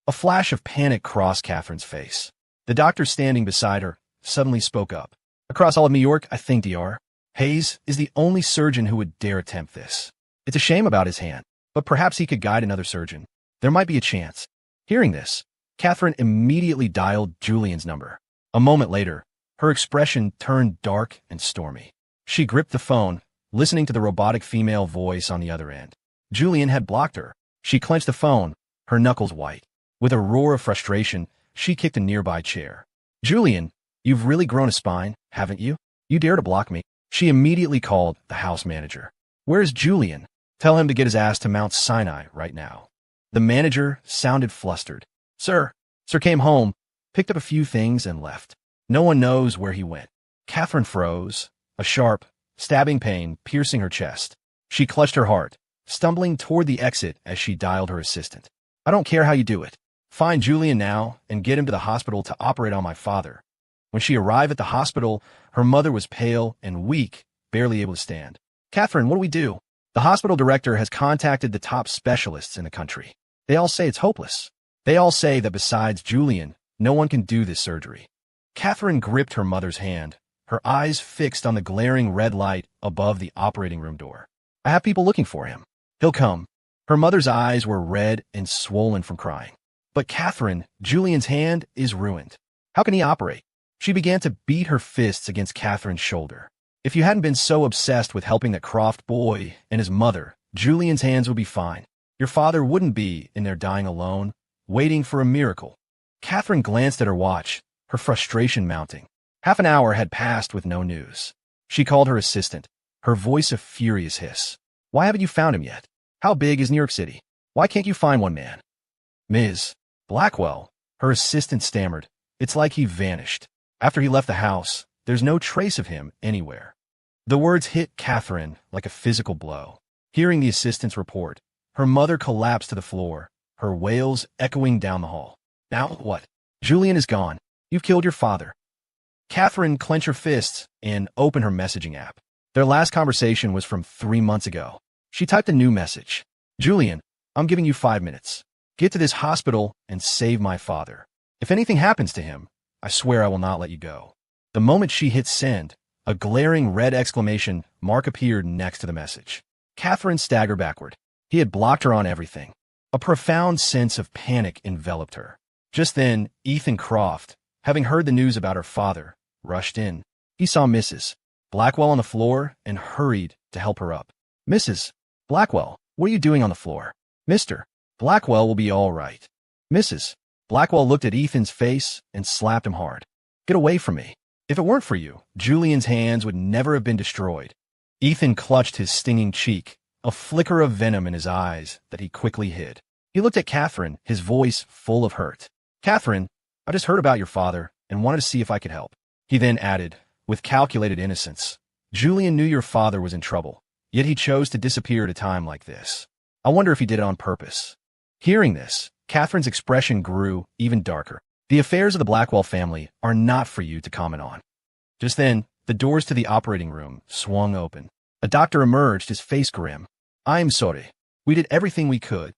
A flash of panic crossed Catherine's face. The doctor standing beside her suddenly spoke up. Across all of New York, I think Dr. Hayes is the only surgeon who would dare attempt this. It's a shame about his hand, but perhaps he could guide another surgeon. There might be a chance. Hearing this, Catherine immediately dialed Julian's number. A moment later, her expression turned dark and stormy. She gripped the phone, listening to the robotic female voice on the other end. Julian had blocked her. She clenched the phone, her knuckles white. With a roar of frustration, she kicked a nearby chair. Julian, you've really grown a spine, haven't you? You dare to block me? She immediately called the house manager. Where's Julian? Tell him to get his ass to Mount Sinai right now. The manager sounded flustered. Sir came home, picked up a few things and left. No one knows where he went. Catherine froze, a sharp, stabbing pain piercing her chest. She clutched her heart, stumbling toward the exit as she dialed her assistant. I don't care how you do it. Find Julian now and get him to the hospital to operate on my father. When she arrived at the hospital, her mother was pale and weak, barely able to stand. Catherine, what do we do? The hospital director has contacted the top specialists in the country. They all say it's hopeless. They all say that besides Julian, no one can do this surgery. Catherine gripped her mother's hand, her eyes fixed on the glaring red light above the operating room door. I have people looking for him. He'll come. Her mother's eyes were red and swollen from crying. But Catherine, Julian's hand is ruined. How can he operate? She began to beat her fists against Catherine's shoulder. If you hadn't been so obsessed with helping that Croft boy and his mother, Julian's hands would be fine. Your father wouldn't be in there dying alone, waiting for a miracle. Catherine glanced at her watch, her frustration mounting. Half an hour had passed with no news. She called her assistant, her voice a furious hiss. Why haven't you found him yet? How big is New York City? Why can't you find one man? Ms. Blackwell, her assistant stammered. It's like he vanished. After he left the house, there's no trace of him anywhere. The words hit Catherine like a physical blow. Hearing the assistant's report, her mother collapsed to the floor, her wails echoing down the hall. Now what? Julian is gone. You've killed your father. Catherine clenched her fists and opened her messaging app. Their last conversation was from 3 months ago. She typed a new message. Julian, I'm giving you 5 minutes. Get to this hospital and save my father. If anything happens to him, I swear I will not let you go. The moment she hit send, a glaring red exclamation mark appeared next to the message. Catherine staggered backward. He had blocked her on everything. A profound sense of panic enveloped her. Just then, Ethan Croft, having heard the news about her father, rushed in. He saw Mrs. Blackwell on the floor and hurried to help her up. Mrs. Blackwell, what are you doing on the floor? Mr. Blackwell will be all right. Mrs. Blackwell looked at Ethan's face and slapped him hard. Get away from me. If it weren't for you, Julian's hands would never have been destroyed. Ethan clutched his stinging cheek, a flicker of venom in his eyes that he quickly hid. He looked at Catherine, his voice full of hurt. Catherine, I just heard about your father and wanted to see if I could help. He then added, with calculated innocence, Julian knew your father was in trouble, yet he chose to disappear at a time like this. I wonder if he did it on purpose. Hearing this, Catherine's expression grew even darker. The affairs of the Blackwell family are not for you to comment on. Just then, the doors to the operating room swung open. A doctor emerged, his face grim. I'm sorry. We did everything we could.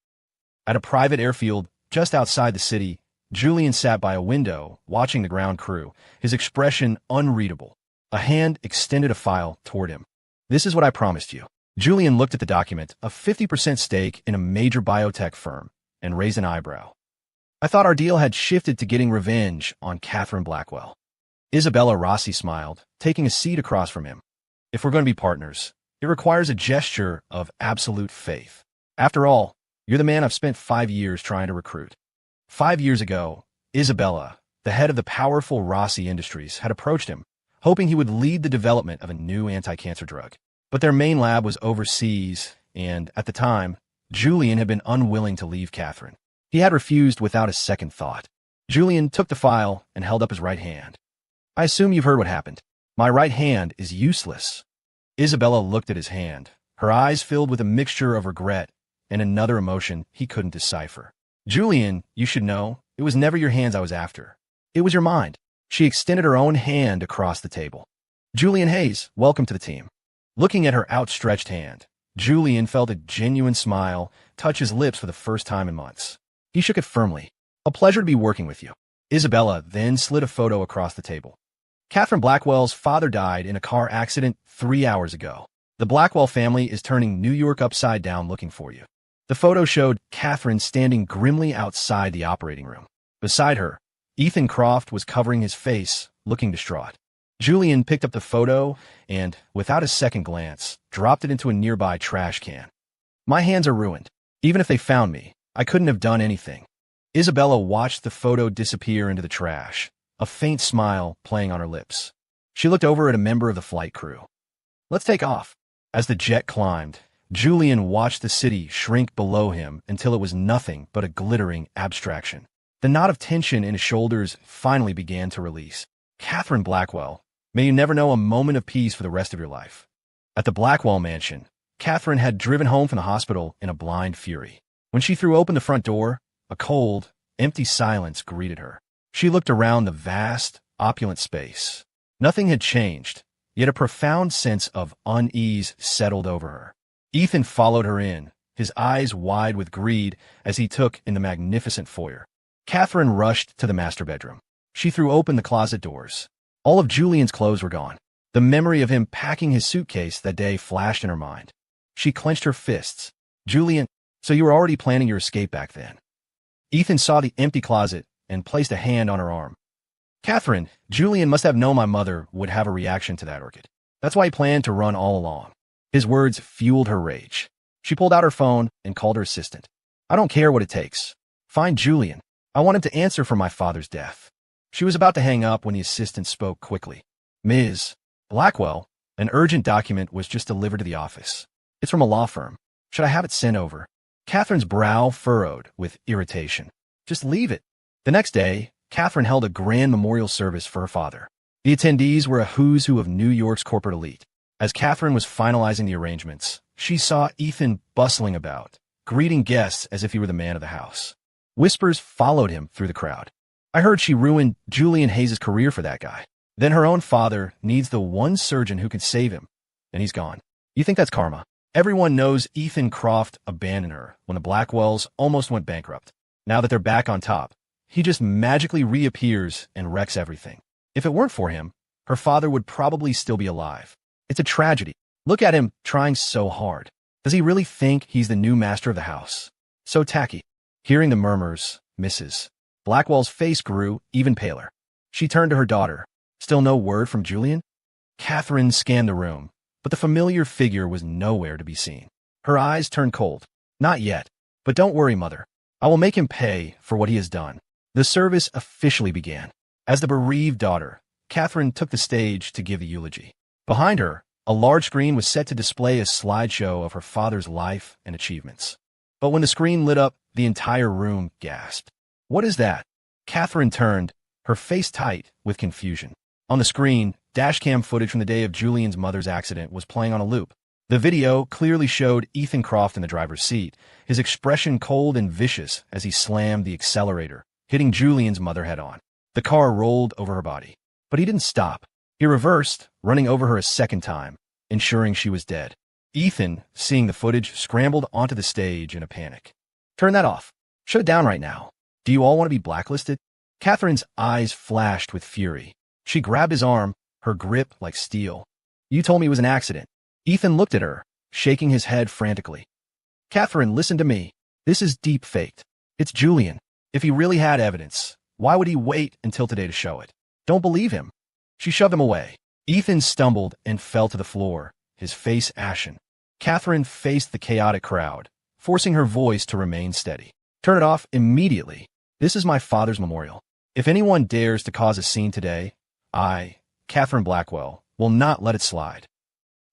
At a private airfield just outside the city, Julian sat by a window, watching the ground crew, his expression unreadable. A hand extended a file toward him. This is what I promised you. Julian looked at the document, a 50% stake in a major biotech firm, and raised an eyebrow. I thought our deal had shifted to getting revenge on Catherine Blackwell. Isabella Rossi smiled, taking a seat across from him. If we're going to be partners, it requires a gesture of absolute faith. After all, you're the man I've spent 5 years trying to recruit. 5 years ago, Isabella, the head of the powerful Rossi Industries, had approached him, hoping he would lead the development of a new anti-cancer drug. But their main lab was overseas, and, at the time, Julian had been unwilling to leave Catherine. He had refused without a second thought. Julian took the file and held up his right hand. I assume you've heard what happened. My right hand is useless. Isabella looked at his hand, her eyes filled with a mixture of regret and another emotion he couldn't decipher. Julian, you should know, it was never your hands I was after. It was your mind. She extended her own hand across the table. Julian Hayes, welcome to the team. Looking at her outstretched hand, Julian felt a genuine smile touch his lips for the first time in months. He shook it firmly. A pleasure to be working with you. Isabella then slid a photo across the table. Catherine Blackwell's father died in a car accident 3 hours ago. The Blackwell family is turning New York upside down looking for you. The photo showed Catherine standing grimly outside the operating room. Beside her, Ethan Croft was covering his face, looking distraught. Julian picked up the photo and, without a second glance, dropped it into a nearby trash can. My hands are ruined. Even if they found me, I couldn't have done anything. Isabella watched the photo disappear into the trash, a faint smile playing on her lips. She looked over at a member of the flight crew. Let's take off. As the jet climbed, Julian watched the city shrink below him until it was nothing but a glittering abstraction. The knot of tension in his shoulders finally began to release. Catherine Blackwell, may you never know a moment of peace for the rest of your life. At the Blackwell mansion, Catherine had driven home from the hospital in a blind fury. When she threw open the front door, a cold, empty silence greeted her. She looked around the vast, opulent space. Nothing had changed, yet a profound sense of unease settled over her. Ethan followed her in, his eyes wide with greed as he took in the magnificent foyer. Catherine rushed to the master bedroom. She threw open the closet doors. All of Julian's clothes were gone. The memory of him packing his suitcase that day flashed in her mind. She clenched her fists. Julian, so you were already planning your escape back then. Ethan saw the empty closet and placed a hand on her arm. Catherine, Julian must have known my mother would have a reaction to that orchid. That's why he planned to run all along. His words fueled her rage. She pulled out her phone and called her assistant. I don't care what it takes. Find Julian. I want him to answer for my father's death. She was about to hang up when the assistant spoke quickly. Ms. Blackwell, an urgent document was just delivered to the office. It's from a law firm. Should I have it sent over? Catherine's brow furrowed with irritation. Just leave it. The next day, Catherine held a grand memorial service for her father. The attendees were a who's who of New York's corporate elite. As Catherine was finalizing the arrangements, she saw Ethan bustling about, greeting guests as if he were the man of the house. Whispers followed him through the crowd. I heard she ruined Julian Hayes' career for that guy. Then her own father needs the one surgeon who can save him, and he's gone. You think that's karma? Everyone knows Ethan Croft abandoned her when the Blackwells almost went bankrupt. Now that they're back on top, he just magically reappears and wrecks everything. If it weren't for him, her father would probably still be alive. It's a tragedy. Look at him trying so hard. Does he really think he's the new master of the house? So tacky. Hearing the murmurs, Mrs. Blackwell's face grew even paler. She turned to her daughter. Still no word from Julian? Catherine scanned the room, but the familiar figure was nowhere to be seen. Her eyes turned cold. Not yet. But don't worry, Mother. I will make him pay for what he has done. The service officially began. As the bereaved daughter, Catherine took the stage to give the eulogy. Behind her, a large screen was set to display a slideshow of her father's life and achievements. But when the screen lit up, the entire room gasped. What is that? Catherine turned, her face tight with confusion. On the screen, dashcam footage from the day of Julian's mother's accident was playing on a loop. The video clearly showed Ethan Croft in the driver's seat, his expression cold and vicious as he slammed the accelerator, hitting Julian's mother head-on. The car rolled over her body. But he didn't stop. He reversed, running over her a second time, ensuring she was dead. Ethan, seeing the footage, scrambled onto the stage in a panic. Turn that off. Shut it down right now. Do you all want to be blacklisted? Catherine's eyes flashed with fury. She grabbed his arm, her grip like steel. You told me it was an accident. Ethan looked at her, shaking his head frantically. Catherine, listen to me. This is deep faked. It's Julian. If he really had evidence, why would he wait until today to show it? Don't believe him. She shoved him away. Ethan stumbled and fell to the floor, his face ashen. Catherine faced the chaotic crowd, forcing her voice to remain steady. Turn it off immediately. This is my father's memorial. If anyone dares to cause a scene today, I, Catherine Blackwell, will not let it slide.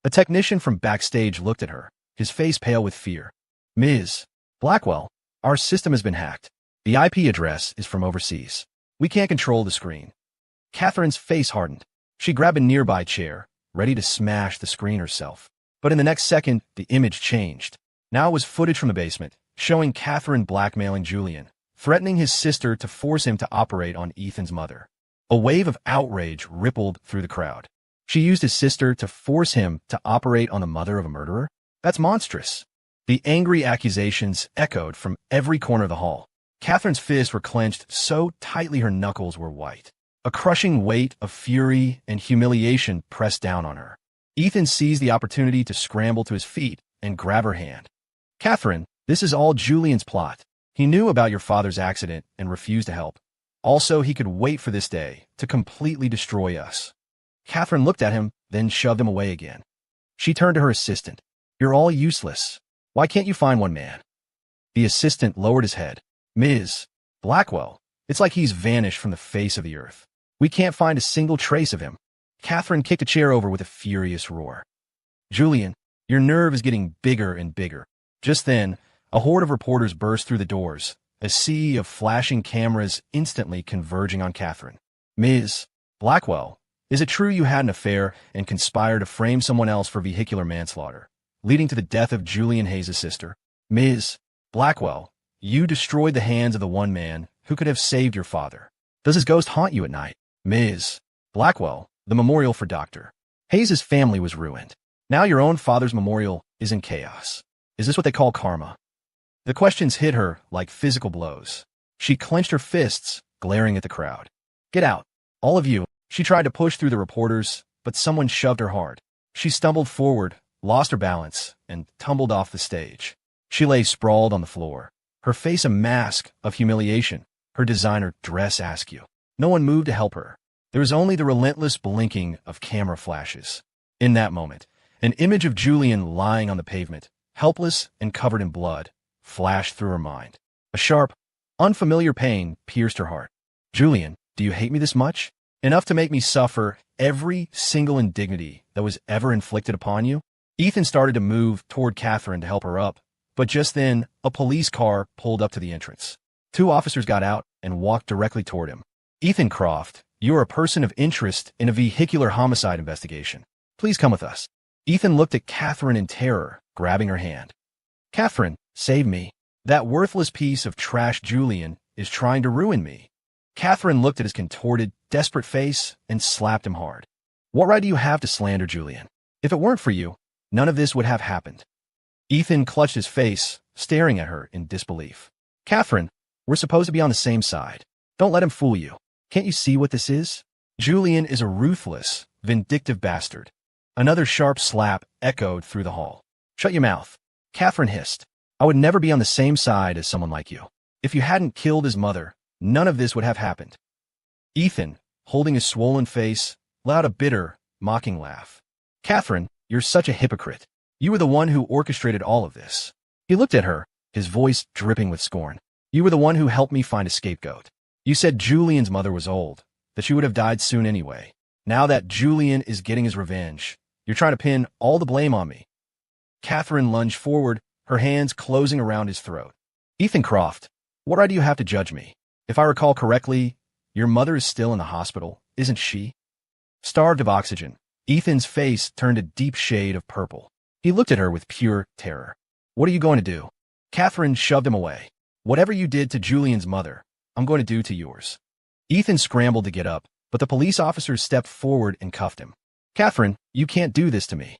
A technician from backstage looked at her, his face pale with fear. Ms. Blackwell, our system has been hacked. The IP address is from overseas. We can't control the screen. Catherine's face hardened. She grabbed a nearby chair, ready to smash the screen herself. But in the next second, the image changed. Now it was footage from the basement, showing Catherine blackmailing Julian, threatening his sister to force him to operate on Ethan's mother. A wave of outrage rippled through the crowd. She used his sister to force him to operate on the mother of a murderer? That's monstrous. The angry accusations echoed from every corner of the hall. Catherine's fists were clenched so tightly her knuckles were white. A crushing weight of fury and humiliation pressed down on her. Ethan seized the opportunity to scramble to his feet and grab her hand. Catherine, this is all Julian's plot. He knew about your father's accident and refused to help. Also, he could wait for this day to completely destroy us. Catherine looked at him, then shoved him away again. She turned to her assistant. You're all useless. Why can't you find one man? The assistant lowered his head. Ms. Blackwell, it's like he's vanished from the face of the earth. We can't find a single trace of him. Catherine kicked a chair over with a furious roar. Julian, your nerve is getting bigger and bigger. Just then, a horde of reporters burst through the doors, a sea of flashing cameras instantly converging on Catherine. Ms. Blackwell, is it true you had an affair and conspired to frame someone else for vehicular manslaughter, leading to the death of Julian Hayes' sister? Ms. Blackwell, you destroyed the hands of the one man who could have saved your father. Does his ghost haunt you at night? Ms. Blackwell, the memorial for Dr. Hayes' family was ruined. Now your own father's memorial is in chaos. Is this what they call karma? The questions hit her like physical blows. She clenched her fists, glaring at the crowd. Get out, all of you. She tried to push through the reporters, but someone shoved her hard. She stumbled forward, lost her balance, and tumbled off the stage. She lay sprawled on the floor, her face a mask of humiliation, her designer dress askew. No one moved to help her. There was only the relentless blinking of camera flashes. In that moment, an image of Julian lying on the pavement, helpless and covered in blood, flashed through her mind. A sharp, unfamiliar pain pierced her heart. Julian, do you hate me this much? Enough to make me suffer every single indignity that was ever inflicted upon you? Ethan started to move toward Catherine to help her up, but just then, a police car pulled up to the entrance. Two officers got out and walked directly toward him. Ethan Croft, you are a person of interest in a vehicular homicide investigation. Please come with us. Ethan looked at Catherine in terror, grabbing her hand. Catherine, save me. That worthless piece of trash Julian is trying to ruin me. Catherine looked at his contorted, desperate face and slapped him hard. What right do you have to slander Julian? If it weren't for you, none of this would have happened. Ethan clutched his face, staring at her in disbelief. Catherine, we're supposed to be on the same side. Don't let him fool you. Can't you see what this is? Julian is a ruthless, vindictive bastard. Another sharp slap echoed through the hall. Shut your mouth. Catherine hissed. I would never be on the same side as someone like you. If you hadn't killed his mother, none of this would have happened. Ethan, holding his swollen face, let out a bitter, mocking laugh. Catherine, you're such a hypocrite. You were the one who orchestrated all of this. He looked at her, his voice dripping with scorn. You were the one who helped me find a scapegoat. You said Julian's mother was old, that she would have died soon anyway. Now that Julian is getting his revenge, you're trying to pin all the blame on me. Catherine lunged forward, her hands closing around his throat. Ethan Croft, what right do you have to judge me? If I recall correctly, your mother is still in the hospital, isn't she? Starved of oxygen, Ethan's face turned a deep shade of purple. He looked at her with pure terror. What are you going to do? Catherine shoved him away. Whatever you did to Julian's mother, I'm going to do to yours. Ethan scrambled to get up, but the police officers stepped forward and cuffed him. Catherine, you can't do this to me.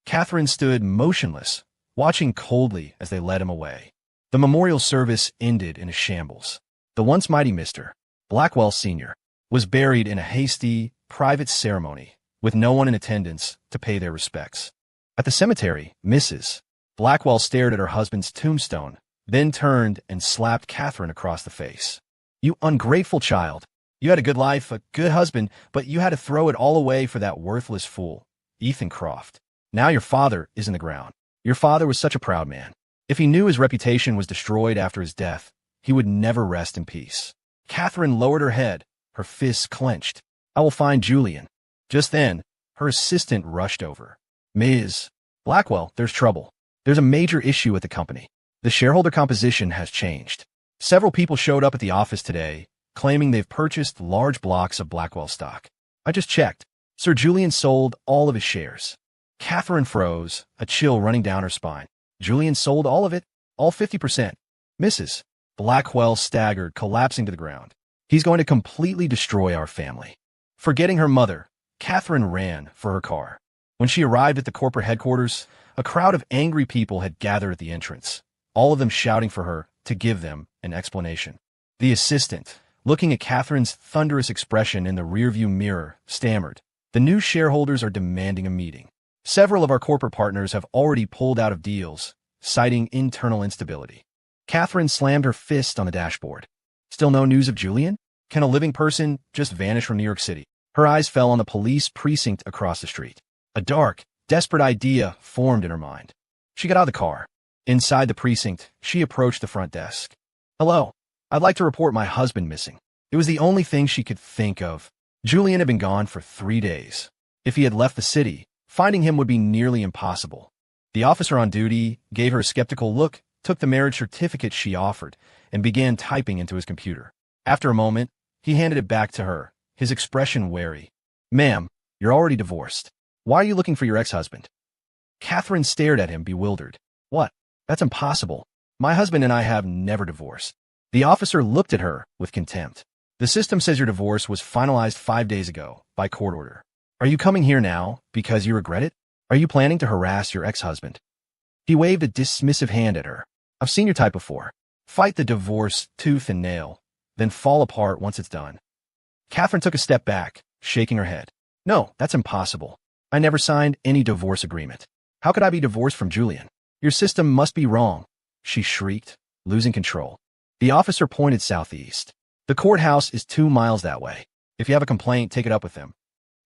Catherine stood motionless, watching coldly as they led him away. The memorial service ended in a shambles. The once mighty Mr. Blackwell Sr. was buried in a hasty, private ceremony, with no one in attendance to pay their respects. At the cemetery, Mrs. Blackwell stared at her husband's tombstone, then turned and slapped Catherine across the face. You ungrateful child. You had a good life, a good husband, but you had to throw it all away for that worthless fool, Ethan Croft. Now your father is in the ground. Your father was such a proud man. If he knew his reputation was destroyed after his death, he would never rest in peace. Catherine lowered her head, her fists clenched. I will find Julian. Just then, her assistant rushed over. Ms. Blackwell, there's trouble. There's a major issue at the company. The shareholder composition has changed. Several people showed up at the office today, claiming they've purchased large blocks of Blackwell stock. I just checked. Sir Julian sold all of his shares. Catherine froze, a chill running down her spine. Julian sold all of it? All 50%. Mrs. Blackwell staggered, collapsing to the ground. He's going to completely destroy our family. Forgetting her mother, Catherine ran for her car. When she arrived at the corporate headquarters, a crowd of angry people had gathered at the entrance, all of them shouting for her to give them an explanation. The assistant, looking at Catherine's thunderous expression in the rearview mirror, stammered. The new shareholders are demanding a meeting. Several of our corporate partners have already pulled out of deals, citing internal instability. Catherine slammed her fist on the dashboard. Still no news of Julian? Can a living person just vanish from New York City? Her eyes fell on the police precinct across the street. A dark, desperate idea formed in her mind. She got out of the car. Inside the precinct, she approached the front desk. Hello. I'd like to report my husband missing. It was the only thing she could think of. Julian had been gone for 3 days. If he had left the city, finding him would be nearly impossible. The officer on duty gave her a skeptical look, took the marriage certificate she offered, and began typing into his computer. After a moment, he handed it back to her, his expression wary. Ma'am, you're already divorced. Why are you looking for your ex-husband? Catherine stared at him, bewildered. What? That's impossible. My husband and I have never divorced. The officer looked at her with contempt. The system says your divorce was finalized 5 days ago, by court order. Are you coming here now because you regret it? Are you planning to harass your ex-husband? He waved a dismissive hand at her. I've seen your type before. Fight the divorce tooth and nail, then fall apart once it's done. Catherine took a step back, shaking her head. No, that's impossible. I never signed any divorce agreement. How could I be divorced from Julian? Your system must be wrong, she shrieked, losing control. The officer pointed southeast. The courthouse is 2 miles that way. If you have a complaint, take it up with them.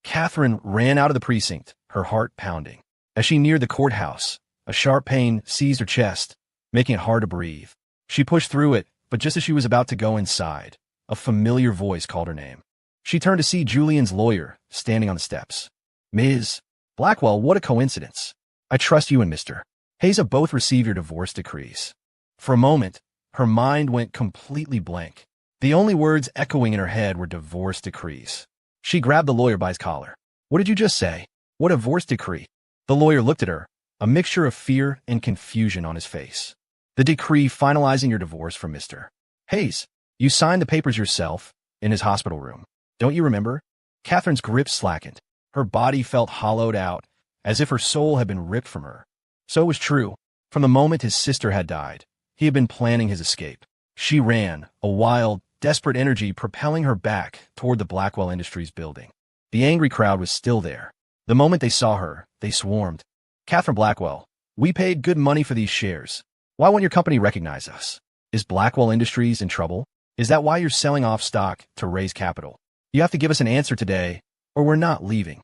Catherine ran out of the precinct, her heart pounding. As she neared the courthouse, a sharp pain seized her chest, making it hard to breathe. She pushed through it, but just as she was about to go inside, a familiar voice called her name. She turned to see Julian's lawyer standing on the steps. Ms. Blackwell, what a coincidence. I trust you and Mr. Hayes have both received your divorce decrees. For a moment, her mind went completely blank. The only words echoing in her head were divorce decrees. She grabbed the lawyer by his collar. What did you just say? What divorce decree? The lawyer looked at her, a mixture of fear and confusion on his face. The decree finalizing your divorce from Mr. Hayes. You signed the papers yourself, in his hospital room. Don't you remember? Catherine's grip slackened. Her body felt hollowed out, as if her soul had been ripped from her. So it was true. From the moment his sister had died, he had been planning his escape. She ran, a wild, desperate energy propelling her back toward the Blackwell Industries building. The angry crowd was still there. The moment they saw her, they swarmed. Catherine Blackwell, we paid good money for these shares. Why won't your company recognize us? Is Blackwell Industries in trouble? Is that why you're selling off stock to raise capital? You have to give us an answer today, or we're not leaving.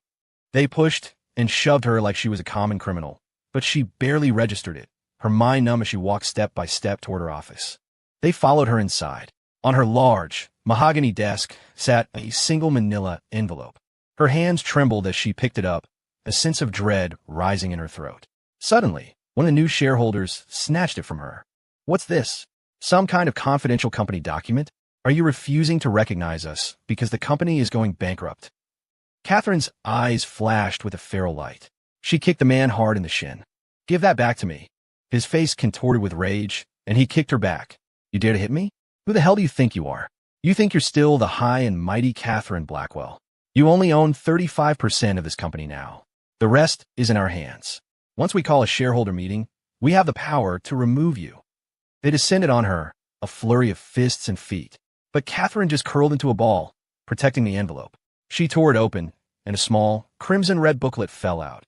They pushed and shoved her like she was a common criminal, but she barely registered it, her mind numb as she walked step by step toward her office. They followed her inside. On her large, mahogany desk sat a single manila envelope. Her hands trembled as she picked it up, a sense of dread rising in her throat. Suddenly, one of the new shareholders snatched it from her. What's this? Some kind of confidential company document? Are you refusing to recognize us because the company is going bankrupt? Catherine's eyes flashed with a feral light. She kicked the man hard in the shin. Give that back to me. His face contorted with rage, and he kicked her back. You dare to hit me? Who the hell do you think you are? You think you're still the high and mighty Catherine Blackwell. You only own 35% of this company now. The rest is in our hands. Once we call a shareholder meeting, we have the power to remove you. They descended on her, a flurry of fists and feet. But Catherine just curled into a ball, protecting the envelope. She tore it open, and a small, crimson-red booklet fell out.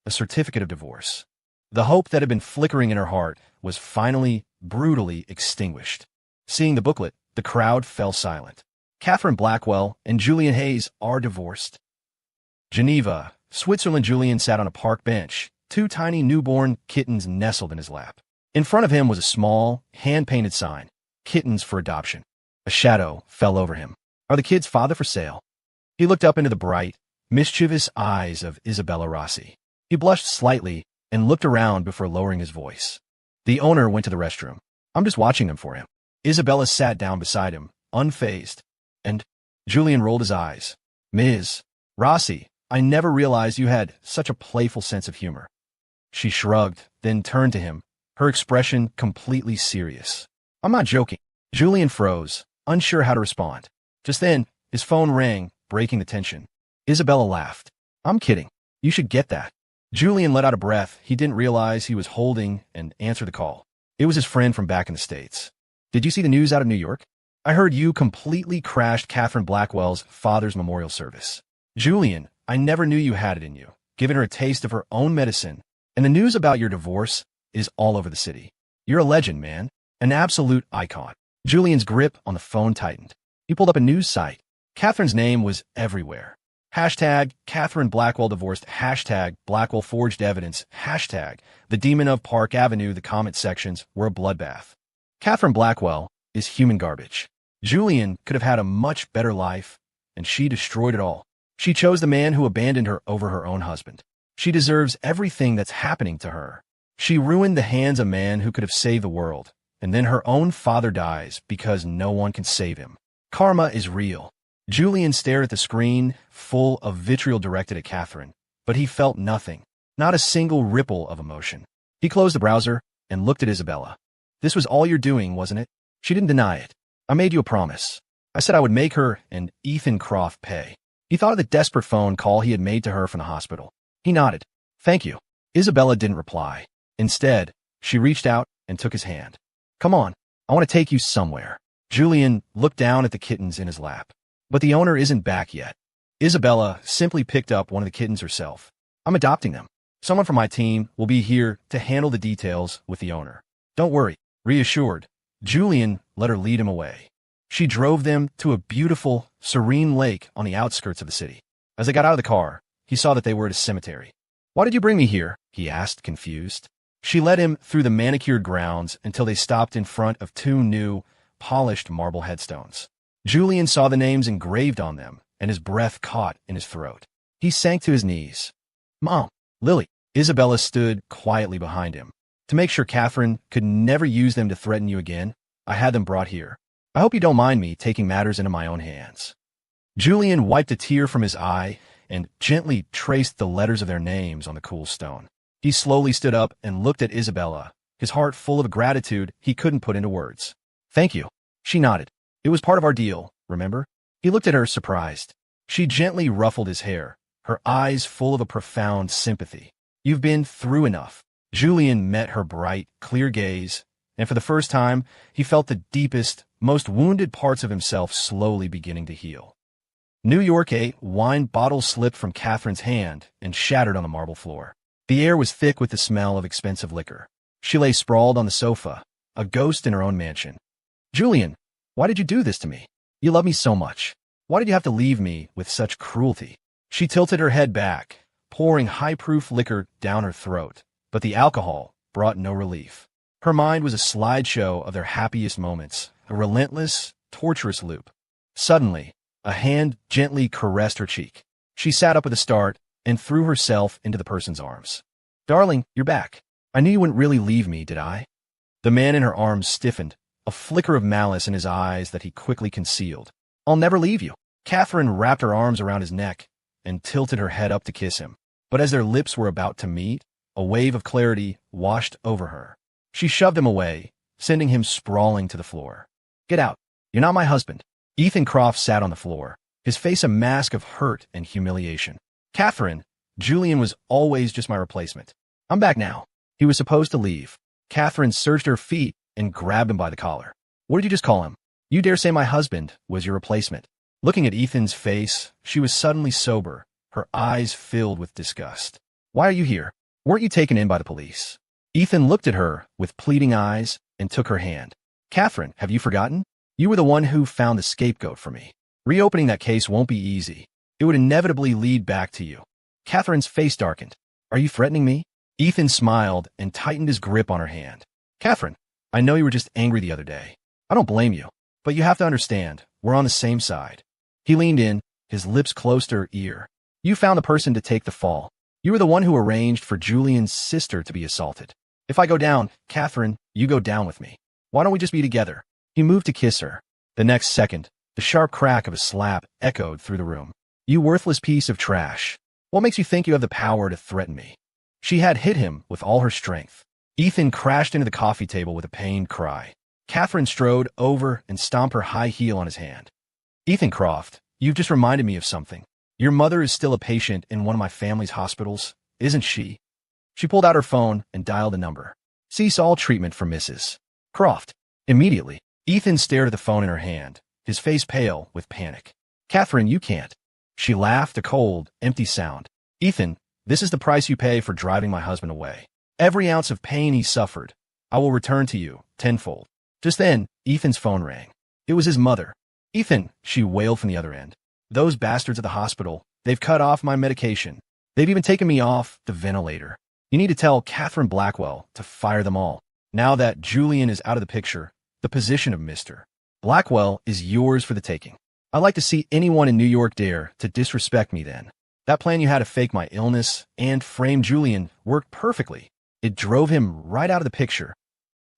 A certificate of divorce. The hope that had been flickering in her heart was finally, brutally extinguished. Seeing the booklet, the crowd fell silent. Catherine Blackwell and Julian Hayes are divorced. Geneva, Switzerland. Julian sat on a park bench, 2 tiny newborn kittens nestled in his lap. In front of him was a small, hand-painted sign, Kittens for Adoption. A shadow fell over him. Are the kids' father for sale? He looked up into the bright, mischievous eyes of Isabella Rossi. He blushed slightly and looked around before lowering his voice. The owner went to the restroom. I'm just watching them for him. Isabella sat down beside him, unfazed. And Julian rolled his eyes. Ms. Rossi, I never realized you had such a playful sense of humor. She shrugged, then turned to him, her expression completely serious. I'm not joking. Julian froze, unsure how to respond. Just then, his phone rang, breaking the tension. Isabella laughed. I'm kidding. You should get that. Julian let out a breath he didn't realize he was holding and answered the call. It was his friend from back in the States. Did you see the news out of New York? I heard you completely crashed Catherine Blackwell's father's memorial service. Julian, I never knew you had it in you, giving her a taste of her own medicine, and the news about your divorce is all over the city. You're a legend, man. An absolute icon. Julian's grip on the phone tightened. He pulled up a news site. Catherine's name was everywhere. Hashtag Catherine Blackwell divorced. Hashtag Blackwell forged evidence. Hashtag the demon of Park Avenue. The comment sections were a bloodbath. Catherine Blackwell is human garbage. Julian could have had a much better life, and she destroyed it all. She chose the man who abandoned her over her own husband. She deserves everything that's happening to her. She ruined the hands of a man who could have saved the world, and then her own father dies because no one can save him. Karma is real. Julian stared at the screen, full of vitriol directed at Catherine, but he felt nothing, not a single ripple of emotion. He closed the browser and looked at Isabella. This was all you're doing, wasn't it? She didn't deny it. I made you a promise. I said I would make her and Ethan Croft pay. He thought of the desperate phone call he had made to her from the hospital. He nodded. Thank you. Isabella didn't reply. Instead, she reached out and took his hand. Come on, I want to take you somewhere. Julian looked down at the kittens in his lap. But the owner isn't back yet. Isabella simply picked up one of the kittens herself. I'm adopting them. Someone from my team will be here to handle the details with the owner. Don't worry. Reassured, Julian let her lead him away. She drove them to a beautiful, serene lake on the outskirts of the city. As they got out of the car, he saw that they were at a cemetery. "Why did you bring me here?" he asked, confused. She led him through the manicured grounds until they stopped in front of two new, polished marble headstones. Julian saw the names engraved on them, and his breath caught in his throat. He sank to his knees. "Mom, Lily." Isabella stood quietly behind him. "To make sure Catherine could never use them to threaten you again, I had them brought here. I hope you don't mind me taking matters into my own hands." Julian wiped a tear from his eye and gently traced the letters of their names on the cool stone. He slowly stood up and looked at Isabella, his heart full of gratitude he couldn't put into words. "Thank you." She nodded. "It was part of our deal, remember?" He looked at her, surprised. She gently ruffled his hair, her eyes full of a profound sympathy. "You've been through enough." Julian met her bright, clear gaze, and for the first time, he felt the deepest, most wounded parts of himself slowly beginning to heal. New York, a wine bottle slipped from Catherine's hand and shattered on the marble floor. The air was thick with the smell of expensive liquor. She lay sprawled on the sofa, a ghost in her own mansion. "Julian, why did you do this to me? You love me so much. Why did you have to leave me with such cruelty?" She tilted her head back, pouring high-proof liquor down her throat, but the alcohol brought no relief. Her mind was a slideshow of their happiest moments, a relentless, torturous loop. Suddenly, a hand gently caressed her cheek. She sat up with a start and threw herself into the person's arms. "Darling, you're back. I knew you wouldn't really leave me, did I?" The man in her arms stiffened, a flicker of malice in his eyes that he quickly concealed. "I'll never leave you." Catherine wrapped her arms around his neck and tilted her head up to kiss him. But as their lips were about to meet, a wave of clarity washed over her. She shoved him away, sending him sprawling to the floor. "Get out. You're not my husband." Ethan Croft sat on the floor, his face a mask of hurt and humiliation. "Catherine, Julian was always just my replacement. I'm back now." He was supposed to leave. Catherine surged to her feet and grabbed him by the collar. "What did you just call him? You dare say my husband was your replacement?" Looking at Ethan's face, she was suddenly sober, her eyes filled with disgust. "Why are you here? Weren't you taken in by the police?" Ethan looked at her with pleading eyes and took her hand. "Catherine, have you forgotten? You were the one who found the scapegoat for me. Reopening that case won't be easy. It would inevitably lead back to you." Catherine's face darkened. "Are you threatening me?" Ethan smiled and tightened his grip on her hand. "Catherine, I know you were just angry the other day. I don't blame you, but you have to understand, we're on the same side." He leaned in, his lips close to her ear. "You found the person to take the fall. You were the one who arranged for Julian's sister to be assaulted. If I go down, Catherine, you go down with me. Why don't we just be together?" He moved to kiss her. The next second, the sharp crack of a slap echoed through the room. "You worthless piece of trash. What makes you think you have the power to threaten me?" She had hit him with all her strength. Ethan crashed into the coffee table with a pained cry. Catherine strode over and stomped her high heel on his hand. "Ethan Croft, you've just reminded me of something. Your mother is still a patient in one of my family's hospitals, isn't she?" She pulled out her phone and dialed a number. "Cease all treatment for Mrs. Croft." Immediately, Ethan stared at the phone in her hand, his face pale with panic. "Catherine, you can't." She laughed, a cold, empty sound. "Ethan, this is the price you pay for driving my husband away. Every ounce of pain he suffered, I will return to you tenfold." Just then, Ethan's phone rang. It was his mother. "Ethan," she wailed from the other end. "Those bastards at the hospital, they've cut off my medication. They've even taken me off the ventilator. You need to tell Catherine Blackwell to fire them all. Now that Julian is out of the picture, the position of Mr. Blackwell is yours for the taking. I'd like to see anyone in New York dare to disrespect me then. That plan you had to fake my illness and frame Julian worked perfectly. It drove him right out of the picture."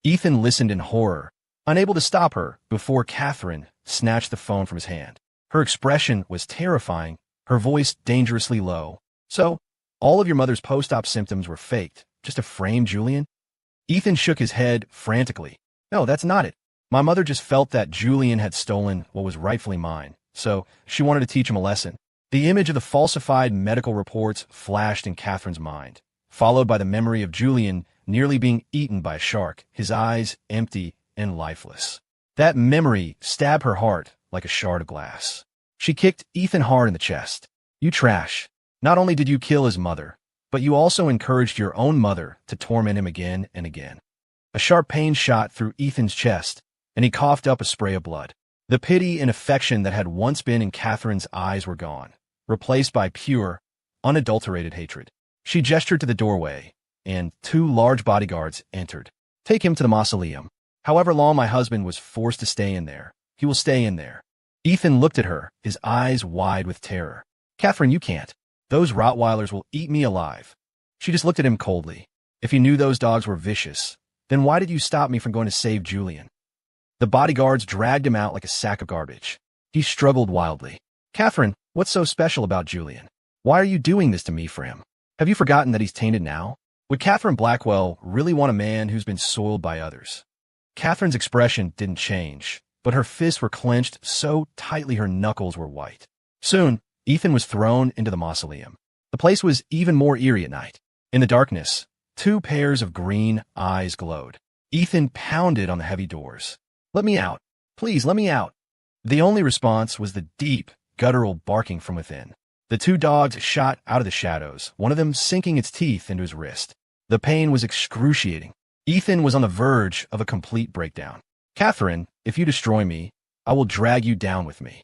Ethan listened in horror, unable to stop her before Catherine snatched the phone from his hand. Her expression was terrifying, her voice dangerously low. "So, all of your mother's post-op symptoms were faked, just to frame Julian?" Ethan shook his head frantically. "No, that's not it. My mother just felt that Julian had stolen what was rightfully mine, so she wanted to teach him a lesson." The image of the falsified medical reports flashed in Catherine's mind, followed by the memory of Julian nearly being eaten by a shark, his eyes empty and lifeless. That memory stabbed her heart like a shard of glass. She kicked Ethan hard in the chest. "You trash. Not only did you kill his mother, but you also encouraged your own mother to torment him again and again." A sharp pain shot through Ethan's chest, and he coughed up a spray of blood. The pity and affection that had once been in Catherine's eyes were gone, replaced by pure, unadulterated hatred. She gestured to the doorway, and 2 large bodyguards entered. "Take him to the mausoleum. However long my husband was forced to stay in there, he will stay in there." Ethan looked at her, his eyes wide with terror. "Catherine, you can't. Those Rottweilers will eat me alive." She just looked at him coldly. "If you knew those dogs were vicious, then why did you stop me from going to save Julian?" The bodyguards dragged him out like a sack of garbage. He struggled wildly. "Catherine, what's so special about Julian? Why are you doing this to me for him? Have you forgotten that he's tainted now? Would Catherine Blackwell really want a man who's been soiled by others?" Catherine's expression didn't change, but her fists were clenched so tightly her knuckles were white. Soon, Ethan was thrown into the mausoleum. The place was even more eerie at night. In the darkness, 2 pairs of green eyes glowed. Ethan pounded on the heavy doors. "Let me out. Please, let me out." The only response was the deep, guttural barking from within. The 2 dogs shot out of the shadows, one of them sinking its teeth into his wrist. The pain was excruciating. Ethan was on the verge of a complete breakdown. "Catherine, if you destroy me, I will drag you down with me."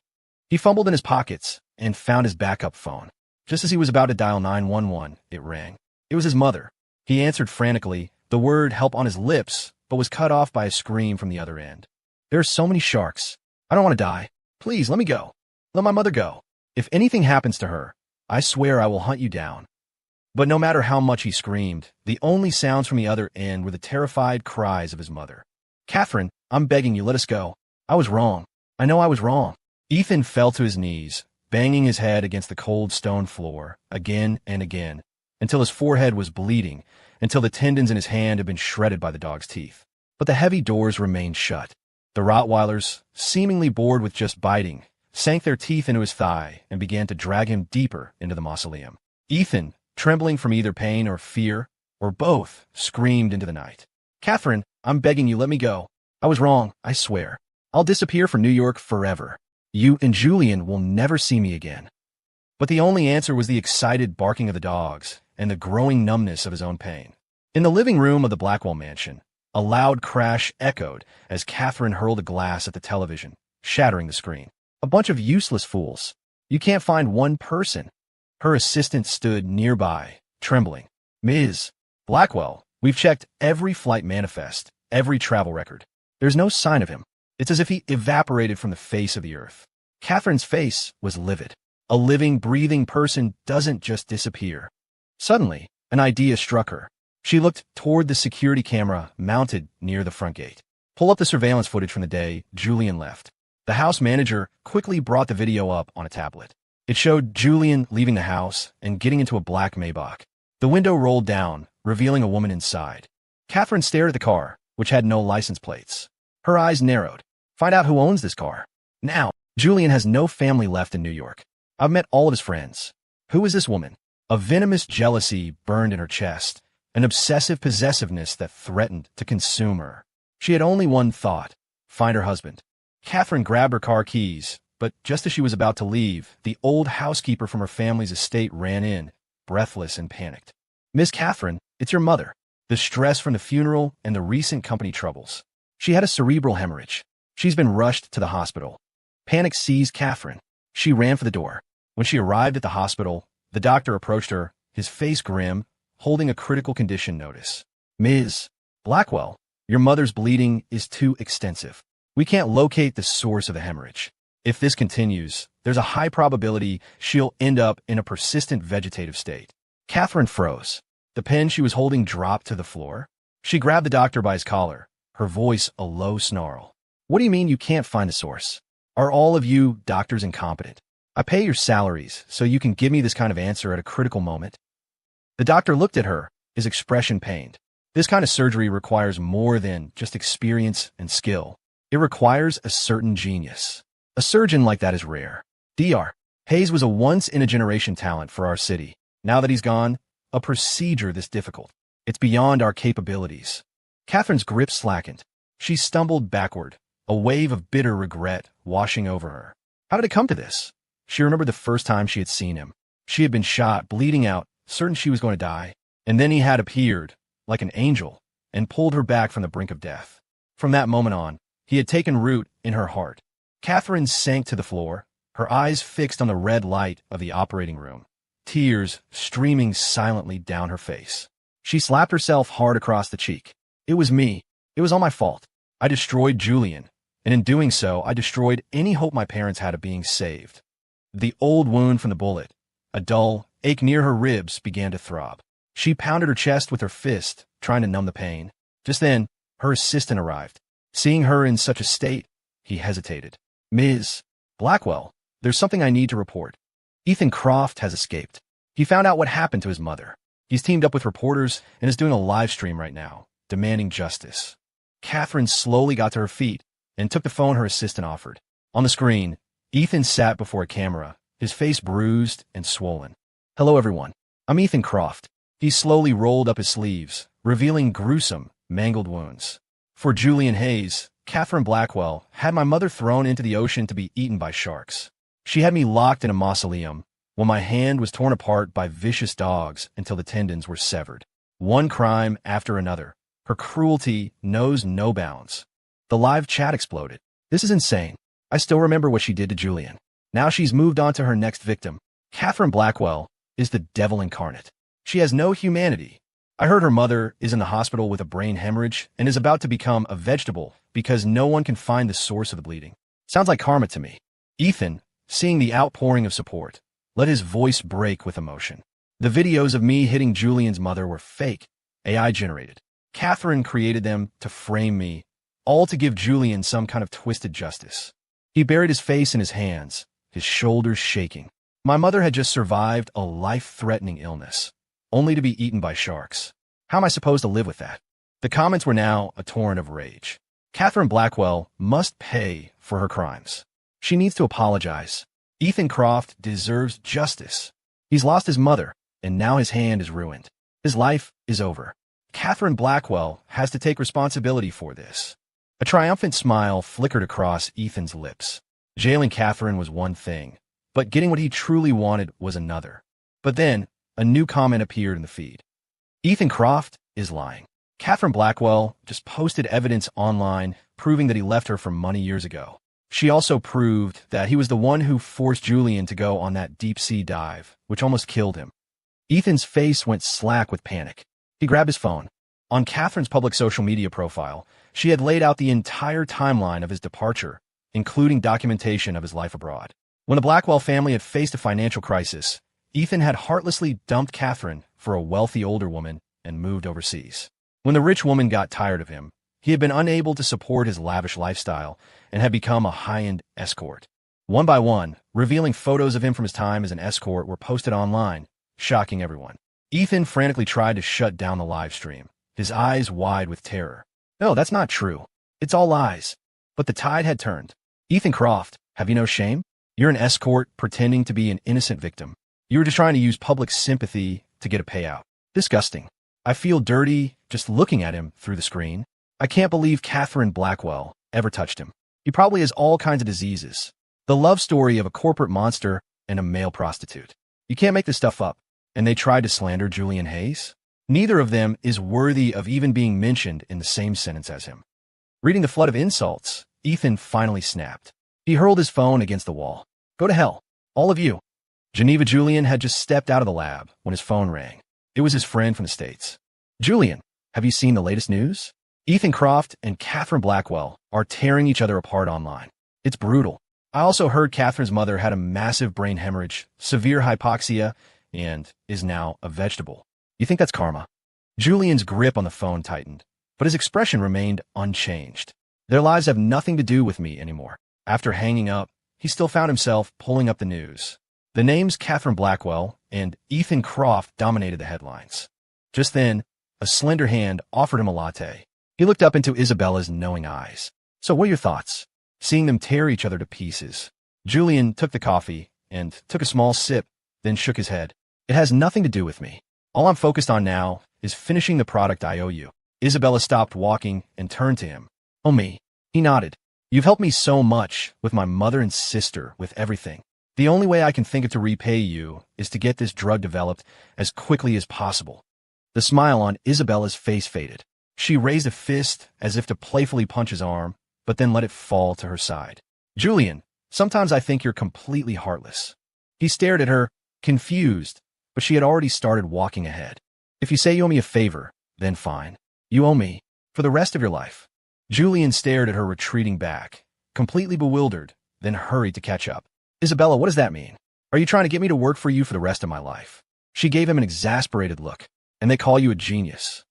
He fumbled in his pockets and found his backup phone. Just as he was about to dial 911, it rang. It was his mother. He answered frantically, the word help on his lips, but was cut off by a scream from the other end. "There are so many sharks. I don't want to die. Please, let me go. Let my mother go. If anything happens to her, I swear I will hunt you down." But no matter how much he screamed, the only sounds from the other end were the terrified cries of his mother. "Catherine, I'm begging you, let us go. I was wrong. I know I was wrong." Ethan fell to his knees, banging his head against the cold stone floor again and again, until his forehead was bleeding, until the tendons in his hand had been shredded by the dog's teeth. But the heavy doors remained shut. The Rottweilers, seemingly bored with just biting, sank their teeth into his thigh and began to drag him deeper into the mausoleum. Ethan, trembling from either pain or fear, or both, screamed into the night. "Catherine, I'm begging you, let me go. I was wrong, I swear. I'll disappear from New York forever. You and Julian will never see me again." But the only answer was the excited barking of the dogs and the growing numbness of his own pain. In the living room of the Blackwell mansion, a loud crash echoed as Catherine hurled a glass at the television, shattering the screen. "A bunch of useless fools. You can't find one person." Her assistant stood nearby, trembling. "Ms. Blackwell, we've checked every flight manifest, every travel record. There's no sign of him. It's as if he evaporated from the face of the earth." Catherine's face was livid. A living, breathing person doesn't just disappear. Suddenly, an idea struck her. She looked toward the security camera mounted near the front gate. "Pull up the surveillance footage from the day Julian left." The house manager quickly brought the video up on a tablet. It showed Julian leaving the house and getting into a black Maybach. The window rolled down, revealing a woman inside. Catherine stared at the car, which had no license plates. Her eyes narrowed. "Find out who owns this car. Now." Julian has no family left in New York. I've met all of his friends. Who is this woman? A venomous jealousy burned in her chest, an obsessive possessiveness that threatened to consume her. She had only one thought: find her husband. Catherine grabbed her car keys, but just as she was about to leave, the old housekeeper from her family's estate ran in, breathless and panicked. "Miss Catherine, it's your mother." The stress from the funeral and the recent company troubles. She had a cerebral hemorrhage. She's been rushed to the hospital. Panic seized Catherine. She ran for the door. When she arrived at the hospital, the doctor approached her, his face grim, holding a critical condition notice. "Ms. Blackwell, your mother's bleeding is too extensive. We can't locate the source of the hemorrhage. If this continues, there's a high probability she'll end up in a persistent vegetative state." Catherine froze. The pen she was holding dropped to the floor. She grabbed the doctor by his collar, her voice a low snarl. "What do you mean you can't find the source? Are all of you doctors incompetent? I pay your salaries so you can give me this kind of answer at a critical moment." The doctor looked at her, his expression pained. This kind of surgery requires more than just experience and skill. It requires a certain genius. A surgeon like that is rare. Dr. Hayes was a once-in-a-generation talent for our city. Now that he's gone, a procedure this difficult. It's beyond our capabilities. Catherine's grip slackened. She stumbled backward, a wave of bitter regret washing over her. How did it come to this? She remembered the first time she had seen him. She had been shot, bleeding out, certain she was going to die. And then he had appeared, like an angel, and pulled her back from the brink of death. From that moment on, he had taken root in her heart. Catherine sank to the floor, her eyes fixed on the red light of the operating room, tears streaming silently down her face. She slapped herself hard across the cheek. It was me. It was all my fault. I destroyed Julian, and in doing so, I destroyed any hope my parents had of being saved. The old wound from the bullet, a dull ache near her ribs, began to throb. She pounded her chest with her fist, trying to numb the pain. Just then, her assistant arrived. Seeing her in such a state, he hesitated. Ms. Blackwell, there's something I need to report. Ethan Croft has escaped. He found out what happened to his mother. He's teamed up with reporters and is doing a live stream right now, demanding justice. Catherine slowly got to her feet and took the phone her assistant offered. On the screen, Ethan sat before a camera, his face bruised and swollen. Hello, everyone. I'm Ethan Croft. He slowly rolled up his sleeves, revealing gruesome, mangled wounds. For Julian Hayes, Catherine Blackwell had my mother thrown into the ocean to be eaten by sharks. She had me locked in a mausoleum, while my hand was torn apart by vicious dogs until the tendons were severed. One crime after another. Her cruelty knows no bounds. The live chat exploded. This is insane. I still remember what she did to Julian. Now she's moved on to her next victim. Catherine Blackwell is the devil incarnate. She has no humanity. I heard her mother is in the hospital with a brain hemorrhage and is about to become a vegetable because no one can find the source of the bleeding. Sounds like karma to me. Ethan, seeing the outpouring of support, let his voice break with emotion. The videos of me hitting Julian's mother were fake, AI generated. Catherine created them to frame me, all to give Julian some kind of twisted justice. He buried his face in his hands, his shoulders shaking. My mother had just survived a life-threatening illness, only to be eaten by sharks. How am I supposed to live with that? The comments were now a torrent of rage. Catherine Blackwell must pay for her crimes. She needs to apologize. Ethan Croft deserves justice. He's lost his mother, and now his hand is ruined. His life is over. Catherine Blackwell has to take responsibility for this. A triumphant smile flickered across Ethan's lips. Jailing Catherine was one thing, but getting what he truly wanted was another. But then, a new comment appeared in the feed. Ethan Croft is lying. Catherine Blackwell just posted evidence online proving that he left her for money years ago. She also proved that he was the one who forced Julian to go on that deep-sea dive, which almost killed him. Ethan's face went slack with panic. He grabbed his phone. On Catherine's public social media profile, she had laid out the entire timeline of his departure, including documentation of his life abroad. When the Blackwell family had faced a financial crisis, Ethan had heartlessly dumped Catherine for a wealthy older woman and moved overseas. When the rich woman got tired of him, he had been unable to support his lavish lifestyle and had become a high-end escort. One by one, revealing photos of him from his time as an escort were posted online, shocking everyone. Ethan frantically tried to shut down the live stream, his eyes wide with terror. No, that's not true. It's all lies. But the tide had turned. Ethan Croft, have you no shame? You're an escort pretending to be an innocent victim. You were just trying to use public sympathy to get a payout. Disgusting. I feel dirty just looking at him through the screen. I can't believe Catherine Blackwell ever touched him. He probably has all kinds of diseases. The love story of a corporate monster and a male prostitute. You can't make this stuff up. And they tried to slander Julian Hayes? Neither of them is worthy of even being mentioned in the same sentence as him. Reading the flood of insults, Ethan finally snapped. He hurled his phone against the wall. Go to hell, all of you. Geneva Julian had just stepped out of the lab when his phone rang. It was his friend from the States. Julian, have you seen the latest news? Ethan Croft and Catherine Blackwell are tearing each other apart online. It's brutal. I also heard Catherine's mother had a massive brain hemorrhage, severe hypoxia, and is now a vegetable. You think that's karma? Julian's grip on the phone tightened, but his expression remained unchanged. Their lives have nothing to do with me anymore. After hanging up, he still found himself pulling up the news. The names Catherine Blackwell and Ethan Croft dominated the headlines. Just then, a slender hand offered him a latte. He looked up into Isabella's knowing eyes. So what are your thoughts? Seeing them tear each other to pieces. Julian took the coffee and took a small sip, then shook his head. It has nothing to do with me. All I'm focused on now is finishing the product I owe you. Isabella stopped walking and turned to him. Oh, me. He nodded. You've helped me so much with my mother and sister, with everything. The only way I can think of to repay you is to get this drug developed as quickly as possible. The smile on Isabella's face faded. She raised a fist as if to playfully punch his arm, but then let it fall to her side. Julian, sometimes I think you're completely heartless. He stared at her, confused, but she had already started walking ahead. If you say you owe me a favor, then fine. You owe me, for the rest of your life. Julian stared at her retreating back, completely bewildered, then hurried to catch up. Isabella, what does that mean? Are you trying to get me to work for you for the rest of my life? She gave him an exasperated look. And they call you a genius.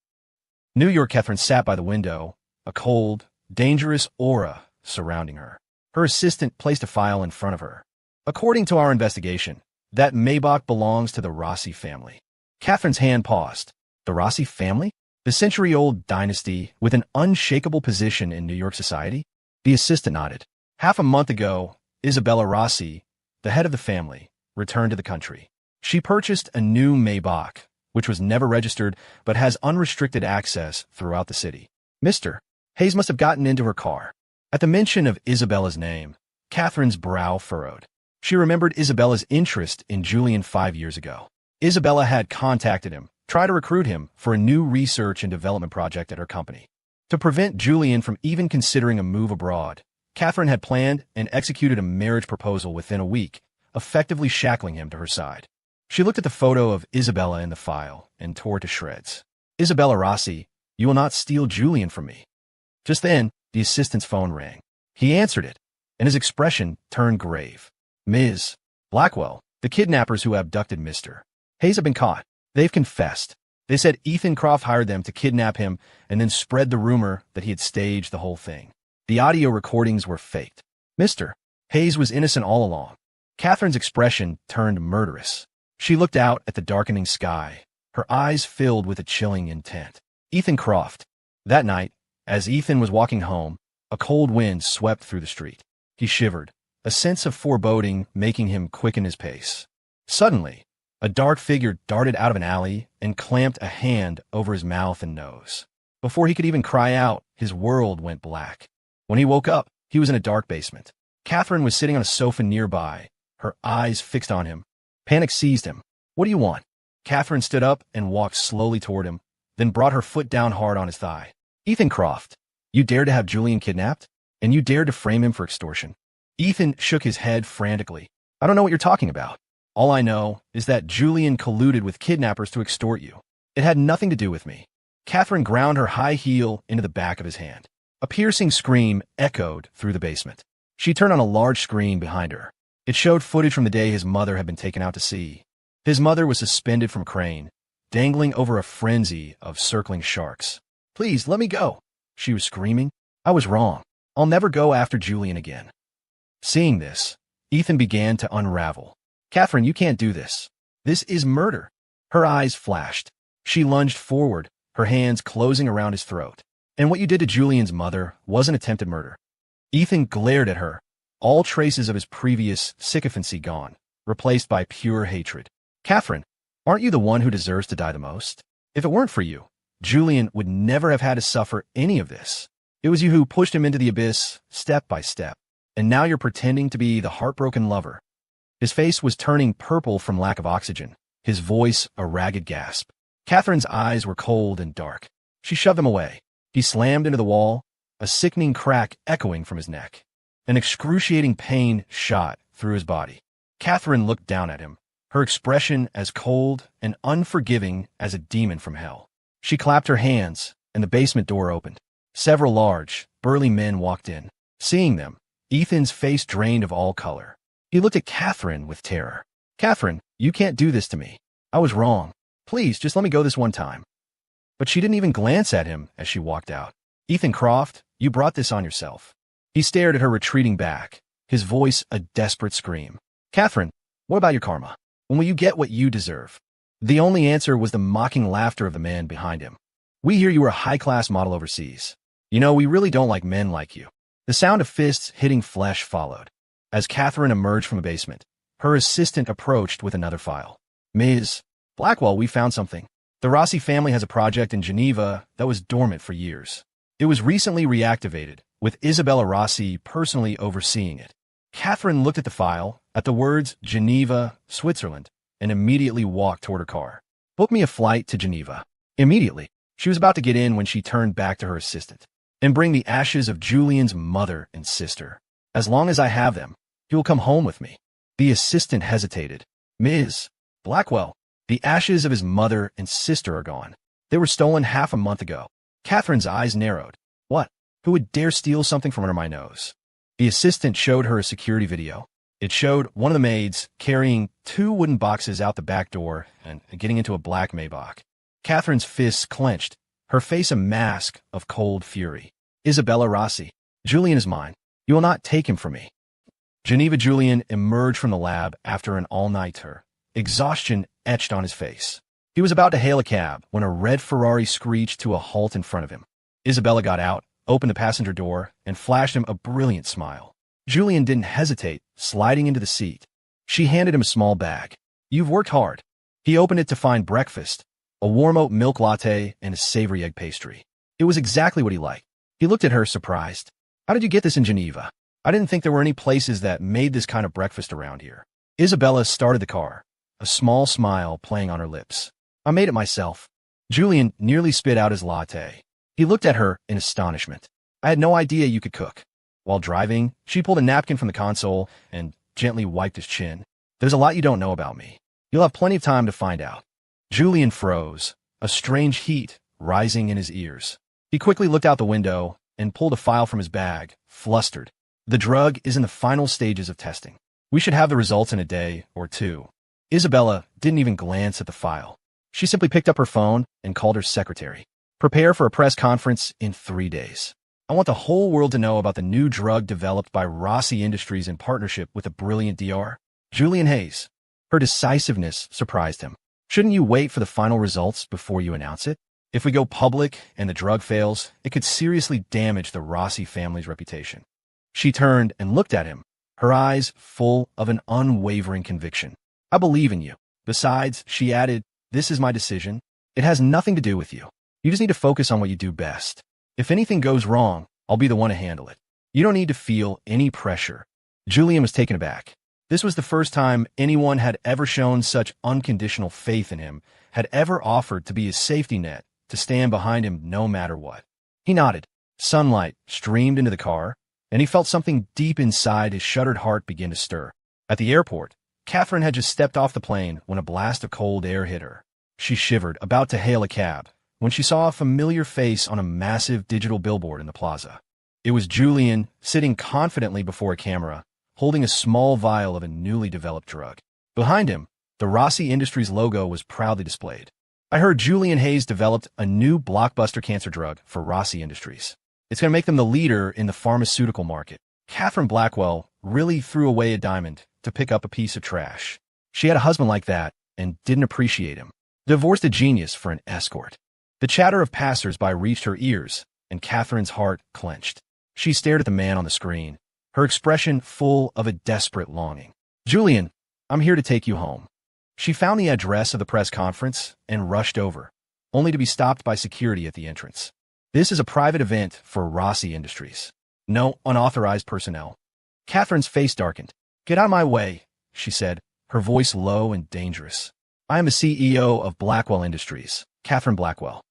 New York. Catherine sat by the window, a cold, dangerous aura surrounding her. Her assistant placed a file in front of her. According to our investigation, that Maybach belongs to the Rossi family. Catherine's hand paused. The Rossi family? The century-old dynasty with an unshakable position in New York society? The assistant nodded. Half a month ago, Isabella Rossi, the head of the family, returned to the country. She purchased a new Maybach, which was never registered but has unrestricted access throughout the city. Mr. Hayes must have gotten into her car. At the mention of Isabella's name, Catherine's brow furrowed. She remembered Isabella's interest in Julian 5 years ago. Isabella had contacted him, tried to recruit him for a new research and development project at her company. To prevent Julian from even considering a move abroad, Catherine had planned and executed a marriage proposal within a week, effectively shackling him to her side. She looked at the photo of Isabella in the file and tore it to shreds. Isabella Rossi, you will not steal Julian from me. Just then, the assistant's phone rang. He answered it, and his expression turned grave. Ms. Blackwell, the kidnappers who abducted Mr. Hayes have been caught. They've confessed. They said Ethan Croft hired them to kidnap him and then spread the rumor that he had staged the whole thing. The audio recordings were faked. Mr. Hayes was innocent all along. Catherine's expression turned murderous. She looked out at the darkening sky, her eyes filled with a chilling intent. Ethan Croft. That night, as Ethan was walking home, a cold wind swept through the street. He shivered, a sense of foreboding making him quicken his pace. Suddenly, a dark figure darted out of an alley and clamped a hand over his mouth and nose. Before he could even cry out, his world went black. When he woke up, he was in a dark basement. Catherine was sitting on a sofa nearby, her eyes fixed on him. Panic seized him. What do you want? Catherine stood up and walked slowly toward him, then brought her foot down hard on his thigh. Ethan Croft, you dared to have Julian kidnapped? And you dared to frame him for extortion? Ethan shook his head frantically. I don't know what you're talking about. All I know is that Julian colluded with kidnappers to extort you. It had nothing to do with me. Catherine ground her high heel into the back of his hand. A piercing scream echoed through the basement. She turned on a large screen behind her. It showed footage from the day his mother had been taken out to sea. His mother was suspended from a crane, dangling over a frenzy of circling sharks. Please, let me go, she was screaming. I was wrong. I'll never go after Julian again. Seeing this, Ethan began to unravel. Catherine, you can't do this. This is murder. Her eyes flashed. She lunged forward, her hands closing around his throat. And what you did to Julian's mother wasn't attempted murder. Ethan glared at her, all traces of his previous sycophancy gone, replaced by pure hatred. Catherine, aren't you the one who deserves to die the most? If it weren't for you, Julian would never have had to suffer any of this. It was you who pushed him into the abyss, step by step. And now you're pretending to be the heartbroken lover. His face was turning purple from lack of oxygen, his voice a ragged gasp. Catherine's eyes were cold and dark. She shoved him away. He slammed into the wall, a sickening crack echoing from his neck. An excruciating pain shot through his body. Catherine looked down at him, her expression as cold and unforgiving as a demon from hell. She clapped her hands, and the basement door opened. Several large, burly men walked in. Seeing them, Ethan's face drained of all color. He looked at Catherine with terror. Catherine, you can't do this to me. I was wrong. Please, just let me go this one time. But she didn't even glance at him as she walked out. Ethan Croft, you brought this on yourself. He stared at her retreating back, his voice a desperate scream. Catherine, what about your karma? When will you get what you deserve? The only answer was the mocking laughter of the man behind him. We hear you were a high-class model overseas. You know, we really don't like men like you. The sound of fists hitting flesh followed. As Catherine emerged from the basement, her assistant approached with another file. Ms. Blackwell, we found something. The Rossi family has a project in Geneva that was dormant for years. It was recently reactivated, with Isabella Rossi personally overseeing it. Catherine looked at the file, at the words Geneva, Switzerland, and immediately walked toward her car. Book me a flight to Geneva. Immediately. She was about to get in when she turned back to her assistant. And bring the ashes of Julian's mother and sister. As long as I have them, he will come home with me. The assistant hesitated. Ms. Blackwell, the ashes of his mother and sister are gone. They were stolen half a month ago. Catherine's eyes narrowed. What? Who would dare steal something from under my nose? The assistant showed her a security video. It showed one of the maids carrying 2 wooden boxes out the back door and getting into a black Maybach. Catherine's fists clenched, her face a mask of cold fury. Isabella Rossi. Julian is mine. You will not take him from me. Geneva Julian emerged from the lab after an all-nighter. Exhaustion etched on his face. He was about to hail a cab when a red Ferrari screeched to a halt in front of him. Isabella got out, opened the passenger door, and flashed him a brilliant smile. Julian didn't hesitate, sliding into the seat. She handed him a small bag. You've worked hard. He opened it to find breakfast, a warm oat milk latte and a savory egg pastry. It was exactly what he liked. He looked at her, surprised. How did you get this in Geneva? I didn't think there were any places that made this kind of breakfast around here. Isabella started the car, a small smile playing on her lips. I made it myself. Julian nearly spit out his latte. He looked at her in astonishment. I had no idea you could cook. While driving, she pulled a napkin from the console and gently wiped his chin. There's a lot you don't know about me. You'll have plenty of time to find out. Julian froze, a strange heat rising in his ears. He quickly looked out the window and pulled a file from his bag, flustered. The drug is in the final stages of testing. We should have the results in a day or two. Isabella didn't even glance at the file. She simply picked up her phone and called her secretary. Prepare for a press conference in 3 days. I want the whole world to know about the new drug developed by Rossi Industries in partnership with a brilliant DR. Julian Hayes. Her decisiveness surprised him. Shouldn't you wait for the final results before you announce it? If we go public and the drug fails, it could seriously damage the Rossi family's reputation. She turned and looked at him, her eyes full of an unwavering conviction. I believe in you. Besides, she added, this is my decision. It has nothing to do with you. You just need to focus on what you do best. If anything goes wrong, I'll be the one to handle it. You don't need to feel any pressure. Julian was taken aback. This was the first time anyone had ever shown such unconditional faith in him, had ever offered to be his safety net, to stand behind him no matter what. He nodded. Sunlight streamed into the car, and he felt something deep inside his shuttered heart begin to stir. At the airport, Catherine had just stepped off the plane when a blast of cold air hit her. She shivered, about to hail a cab, when she saw a familiar face on a massive digital billboard in the plaza. It was Julian, sitting confidently before a camera, holding a small vial of a newly developed drug. Behind him, the Rossi Industries logo was proudly displayed. I heard Julian Hayes developed a new blockbuster cancer drug for Rossi Industries. It's going to make them the leader in the pharmaceutical market. Catherine Blackwell really threw away a diamond to pick up a piece of trash. She had a husband like that and didn't appreciate him. Divorced a genius for an escort. The chatter of passers-by reached her ears, and Catherine's heart clenched. She stared at the man on the screen, her expression full of a desperate longing. Julian, I'm here to take you home. She found the address of the press conference and rushed over, only to be stopped by security at the entrance. This is a private event for Rossi Industries. No unauthorized personnel. Catherine's face darkened. Get out of my way, she said, her voice low and dangerous. I am the CEO of Blackwell Industries, Catherine Blackwell.